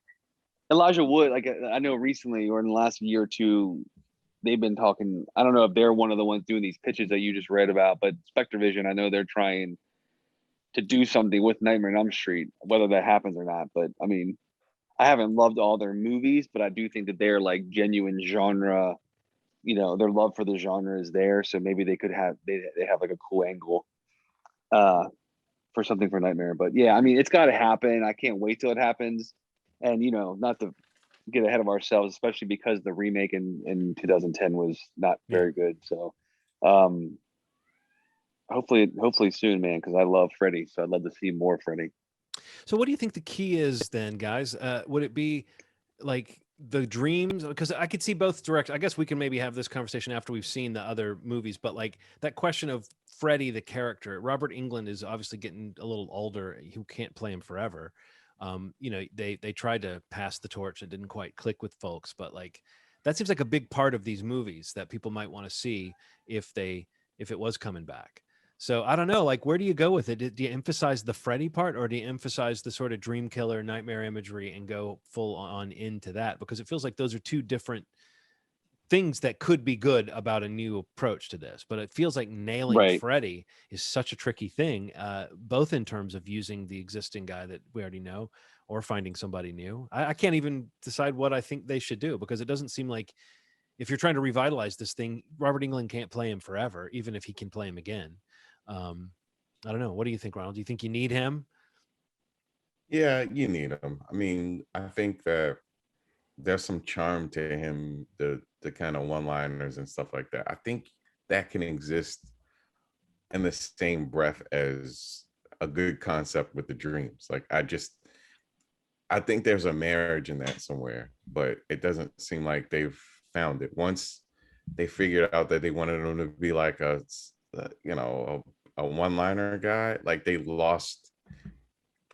Elijah Wood, like, I know recently, or in the last year or two, they've been talking. I don't know if they're one of the ones doing these pitches that you just read about, but Spectre Vision, I know they're trying to do something with Nightmare on Elm Street, whether that happens or not. But I mean, I haven't loved all their movies, but I do think that they're like genuine genre. You know, their love for the genre is there, so maybe they could have they have like a cool angle. for something for Nightmare. But yeah, I mean, it's got to happen. I can't wait till it happens. And not to get ahead of ourselves, especially because the remake in 2010 was not very good. So hopefully soon, man, because I love Freddy. So I'd love to see more Freddy. So what do you think the key is then, guys? Would it be like the dreams? Because I could see both direct. I guess we can maybe have this conversation after we've seen the other movies, but like that question of Freddy, the character, Robert Englund is obviously getting a little older. Who can't play him forever. They tried to pass the torch. It didn't quite click with folks, but like that seems like a big part of these movies that people might want to see if it was coming back. So I don't know, like, where do you go with it? Do you emphasize the Freddy part, or do you emphasize the sort of dream killer nightmare imagery and go full on into that? Because it feels like those are two different things that could be good about a new approach to this. But it feels like nailing Freddy is such a tricky thing, both in terms of using the existing guy that we already know or finding somebody new. I can't even decide what I think they should do, because it doesn't seem like, if you're trying to revitalize this thing, Robert Englund can't play him forever, even if he can play him again. I don't know. What do you think, Ronald? Do you think you need him? Yeah, you need him. I mean, I think that there's some charm to him, the kind of one-liners and stuff like that. I think that can exist in the same breath as a good concept with the dreams. Like I think there's a marriage in that somewhere, but it doesn't seem like they've found it. Once they figured out that they wanted him to be like a one-liner guy, like they lost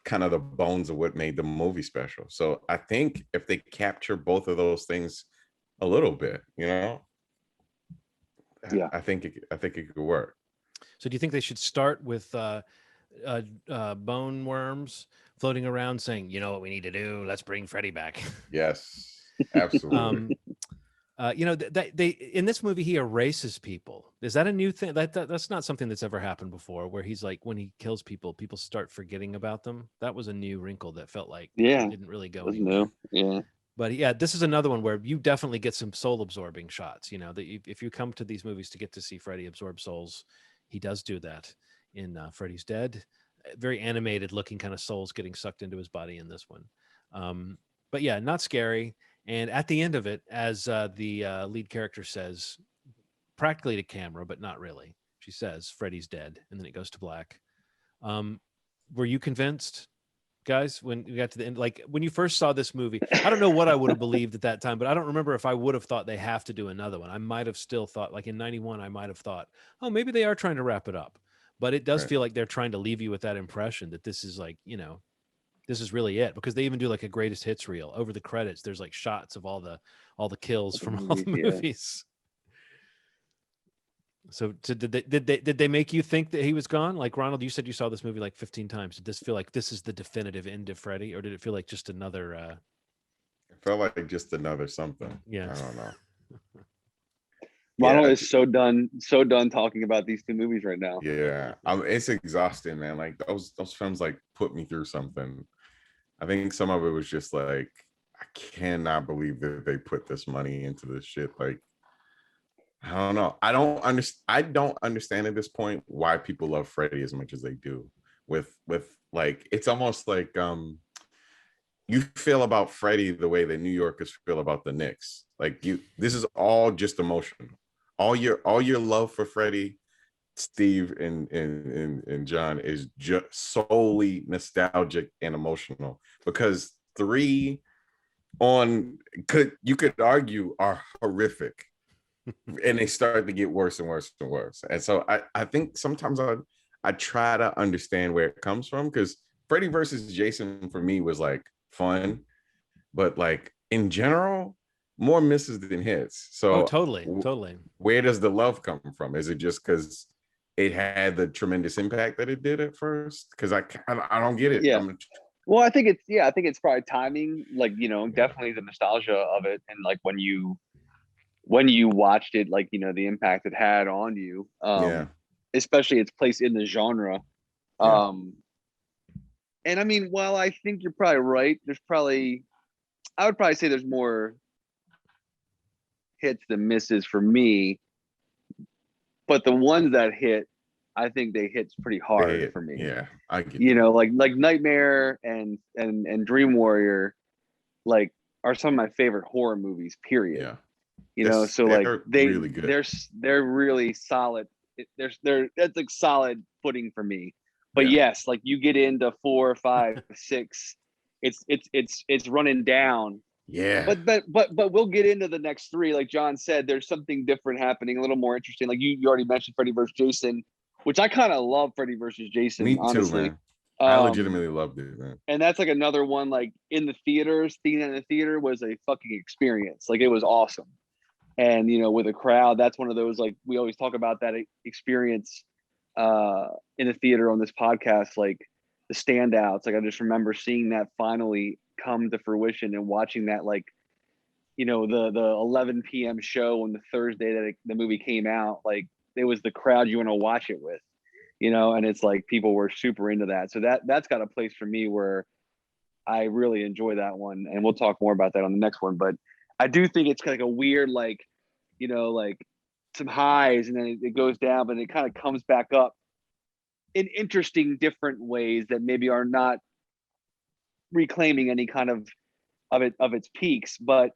kind of the bones of what made the movie special. So I think if they capture both of those things a little bit, I think it could work. So do you think they should start with bone worms floating around saying, you know what we need to do? Let's bring Freddy back. Yes, absolutely. They in this movie he erases people. Is that a new thing? That's not something that's ever happened before, where he's like, when he kills people, people start forgetting about them. That was a new wrinkle that felt like it didn't really go anywhere. Yeah. But yeah, this is another one where you definitely get some soul absorbing shots. If you come to these movies to get to see Freddy absorb souls, he does do that in Freddy's Dead. Very animated looking kind of souls getting sucked into his body in this one. But yeah, not scary. And at the end of it, as the lead character says, practically to camera, but not really, she says, Freddy's dead. And then it goes to black. Were you convinced, guys, when we got to the end? Like, when you first saw this movie, I don't know what I would have believed at that time, but I don't remember if I would have thought they have to do another one. I might have still thought, like in 91, I might have thought, oh, maybe they are trying to wrap it up. But it does feel like they're trying to leave you with that impression that this is like, this is really it, because they even do like a greatest hits reel over the credits. There's like shots of all the kills from all the movies. So did they make you think that he was gone? Like, Ronald, you said you saw this movie like 15 times. Did this feel like this is the definitive end of Freddy, or did it feel like just another? It felt like just another something. Yeah, I don't know. Ronald is so done talking about these two movies right now. Yeah, it's exhausting, man. Like those films like put me through something. I think some of it was just like, I cannot believe that they put this money into this shit. Like, I don't know. I don't understand at this point why people love Freddy as much as they do. With like, it's almost like you feel about Freddy the way that New Yorkers feel about the Knicks. Like this is all just emotional. All your love for Freddy, Steve and John, is just solely nostalgic and emotional, because 3 you could argue are horrific, and they start to get worse and worse and worse. And so I think sometimes I try to understand where it comes from, because Freddy versus Jason for me was like fun, but like in general, more misses than hits. So totally. Where does the love come from? Is it just because it had the tremendous impact that it did at first? Because I don't get it. Yeah. Well, I think it's probably timing. Like, definitely the nostalgia of it, and like when you watched it, like, the impact it had on you. Especially its place in the genre. And I mean, while I think you're probably right, I would probably say there's more hits than misses for me, but the ones that hit, I think they hit pretty hard for me. Yeah, I get you know, like Nightmare and Dream Warrior, like are some of my favorite horror movies. Period. Yeah, You know, so like they're really good. they're really solid. That's like solid footing for me. But Yeah. yes, like you get into 4, 5, 6, it's running down. Yeah. But we'll get into the next 3. Like John said, there's something different happening, a little more interesting. Like you already mentioned Freddy vs. Jason, which I kind of love Freddy vs. Jason. Me too, honestly. man. I legitimately loved it, man. And that's like another one, like in the theaters, seeing it in the theater was a fucking experience. Like it was awesome. And, you know, with a crowd, that's one of those, like we always talk about that experience in the theater on this podcast, like the standouts. Like I just remember seeing that finally come to fruition and watching that, like, you know, the 11 p.m. show on the Thursday that the movie came out. Like it was the crowd you want to watch it with, you know, and it's like people were super into that. So that's got a place for me where I really enjoy that one. And we'll talk more about that on the next one. But I do think it's like a weird, like, you know, like some highs and then it goes down, but it kind of comes back up in interesting different ways that maybe are not reclaiming any kind of its peaks, but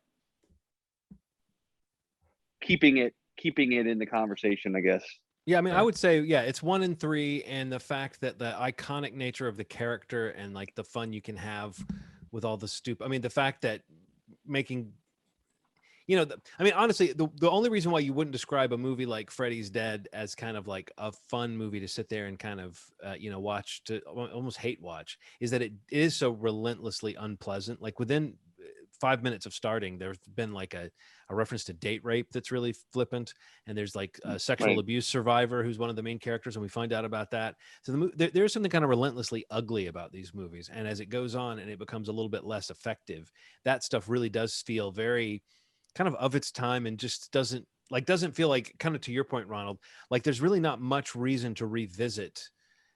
keeping it in the conversation, I guess. Yeah, I mean, I would say, yeah, it's 1 and 3, and the fact that the iconic nature of the character and like the fun you can have with all the stupid. I mean, the fact that making, you know, I mean, honestly, the only reason why you wouldn't describe a movie like Freddy's Dead as kind of like a fun movie to sit there and kind of, you know, watch, to almost hate watch, is that it is so relentlessly unpleasant. Like within 5 minutes of starting, there's been like a reference to date rape that's really flippant, and there's like a sexual abuse survivor who's one of the main characters, and we find out about that. So there's something kind of relentlessly ugly about these movies, and as it goes on and it becomes a little bit less effective, that stuff really does feel very kind of its time, and just doesn't feel like, kind of to your point, Ronald, like there's really not much reason to revisit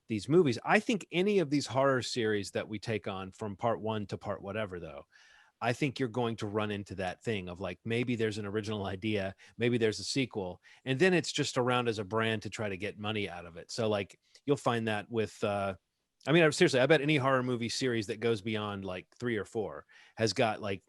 these movies. I think any of these horror series that we take on from part 1 to part whatever, though, I think you're going to run into that thing of like, maybe there's an original idea, maybe there's a sequel, and then it's just around as a brand to try to get money out of it. So like you'll find that with, I mean, seriously, I bet any horror movie series that goes beyond like 3 or 4 has got like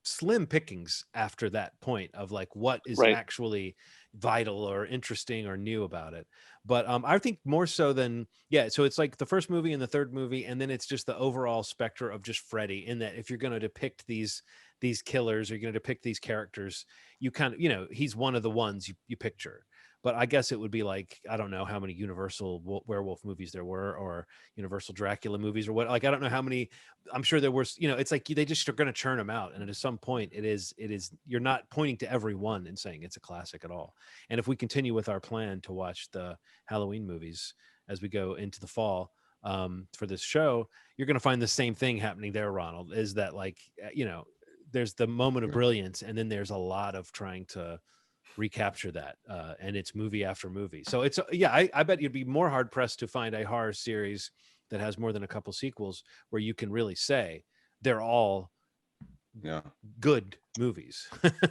slim pickings after that point of like what is actually vital or interesting or new about it. But I think more so than, yeah, so it's like the first movie and the third movie, and then it's just the overall specter of just Freddy, in that if you're going to depict these killers, or you're going to depict these characters, you kind of, you know, he's one of the ones you picture. But I guess it would be like, I don't know how many Universal werewolf movies there were, or Universal Dracula movies, or what. Like, I don't know how many. I'm sure there were, you know, it's like they just are going to churn them out. And at some point it is, you're not pointing to every one and saying it's a classic at all. And if we continue with our plan to watch the Halloween movies as we go into the fall for this show, you're going to find the same thing happening there, Ronald, is that like, you know, there's the moment of brilliance, and then there's a lot of trying to recapture that, and it's movie after movie. So it's, yeah, I bet you'd be more hard pressed to find a horror series that has more than a couple sequels where you can really say they're all good movies,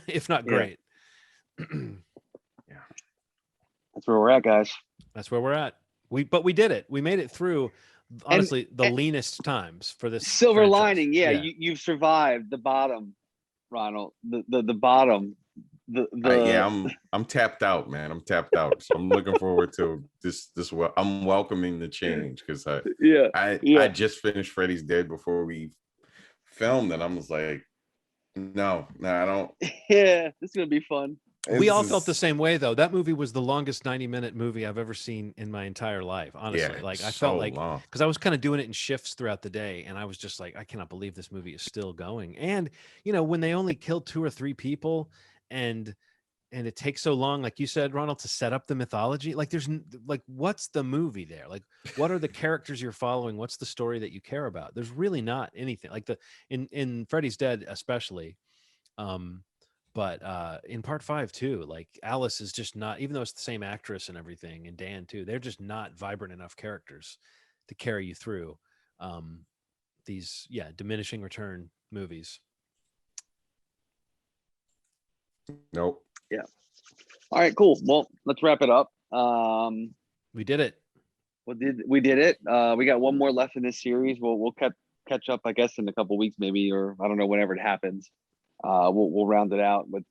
if not great. Yeah, that's where we're at, guys. That's where we're at. But we did it. We made it through, honestly, the leanest times for this silver franchise. lining. Yeah, you've survived the bottom, Ronald. The bottom. I'm tapped out, man. I'm tapped out. So I'm looking forward to this. I'm welcoming the change, because I just finished Freddy's Dead before we filmed, and I was like, no, I don't. Yeah, this is gonna be fun. We all felt the same way, though. That movie was the longest 90-minute movie I've ever seen in my entire life. Honestly, like I felt like, because I was kind of doing it in shifts throughout the day, and I was just like, I cannot believe this movie is still going. And you know, when they only killed 2 or 3 people, and it takes so long, like you said, Ronald, to set up the mythology. Like there's like, what's the movie there? Like, what are the characters you're following? What's the story that you care about? There's really not anything like in Freddy's Dead, especially. But in part 5 too, like Alice is just not, even though it's the same actress and everything, and Dan too, they're just not vibrant enough characters to carry you through these diminishing return movies. Nope. Yeah. All right, cool. Well, let's wrap it up. We We did it. We did it. We got one more left in this series. We'll catch up, I guess, in a couple weeks, maybe, or I don't know, whenever it happens. We'll round it out with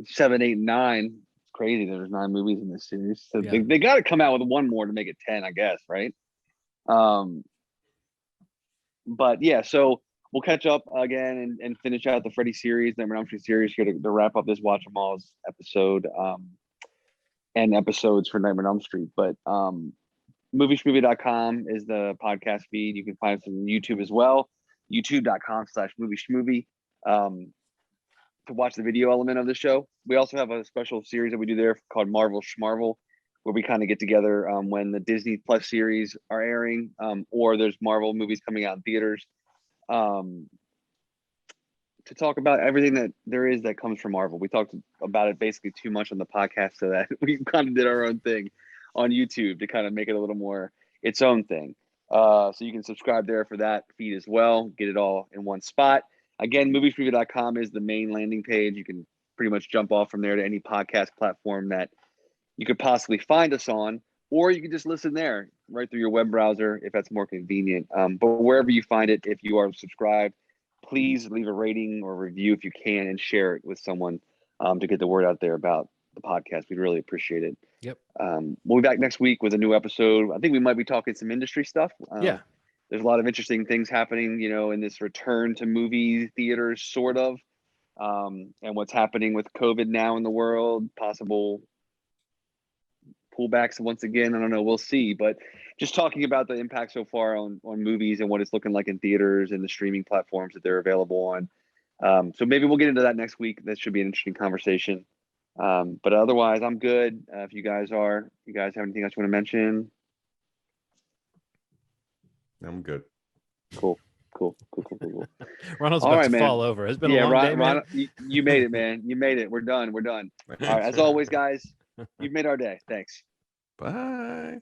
7, 8, 9. It's crazy. There's 9 movies in this series, so they got to come out with one more to make it 10, I guess, right? But yeah, so we'll catch up again and finish out the Freddy series, the Elm Street series here to wrap up this Watch 'Em All's episode, and episodes for Nightmare on Elm Street. But movieschmovie.com is the podcast feed. You can find us on YouTube as well, youtube.com/movieschmovie, to watch the video element of the show. We also have a special series that we do there called Marvel Schmarvel, where we kind of get together when the Disney Plus series are airing, or there's Marvel movies coming out in theaters, to talk about everything that there is that comes from Marvel. We talked about it basically too much on the podcast, so that we kind of did our own thing on YouTube to kind of make it a little more its own thing. So you can subscribe there for that feed as well. Get it all in one spot. Again, moviespreview.com is the main landing page. You can pretty much jump off from there to any podcast platform that you could possibly find us on, or you can just listen there right through your web browser if that's more convenient. But wherever you find it, if you are subscribed, please leave a rating or review if you can, and share it with someone to get the word out there about the podcast. We'd really appreciate it. Yep. We'll be back next week with a new episode. I think we might be talking some industry stuff. There's a lot of interesting things happening, in this return to movie theaters, sort of, and what's happening with COVID now in the world, possible pullbacks once again. I don't know. We'll see. But just talking about the impact so far on movies and what it's looking like in theaters and the streaming platforms that they're available on. So maybe we'll get into that next week. That should be an interesting conversation. But otherwise, I'm good. If you guys have anything else you want to mention? I'm good. Cool. Ronald's about to fall over. It's been a long day, man. Ron, you made it, man. You made it. We're done. All right. As always, guys, you've made our day. Thanks. Bye.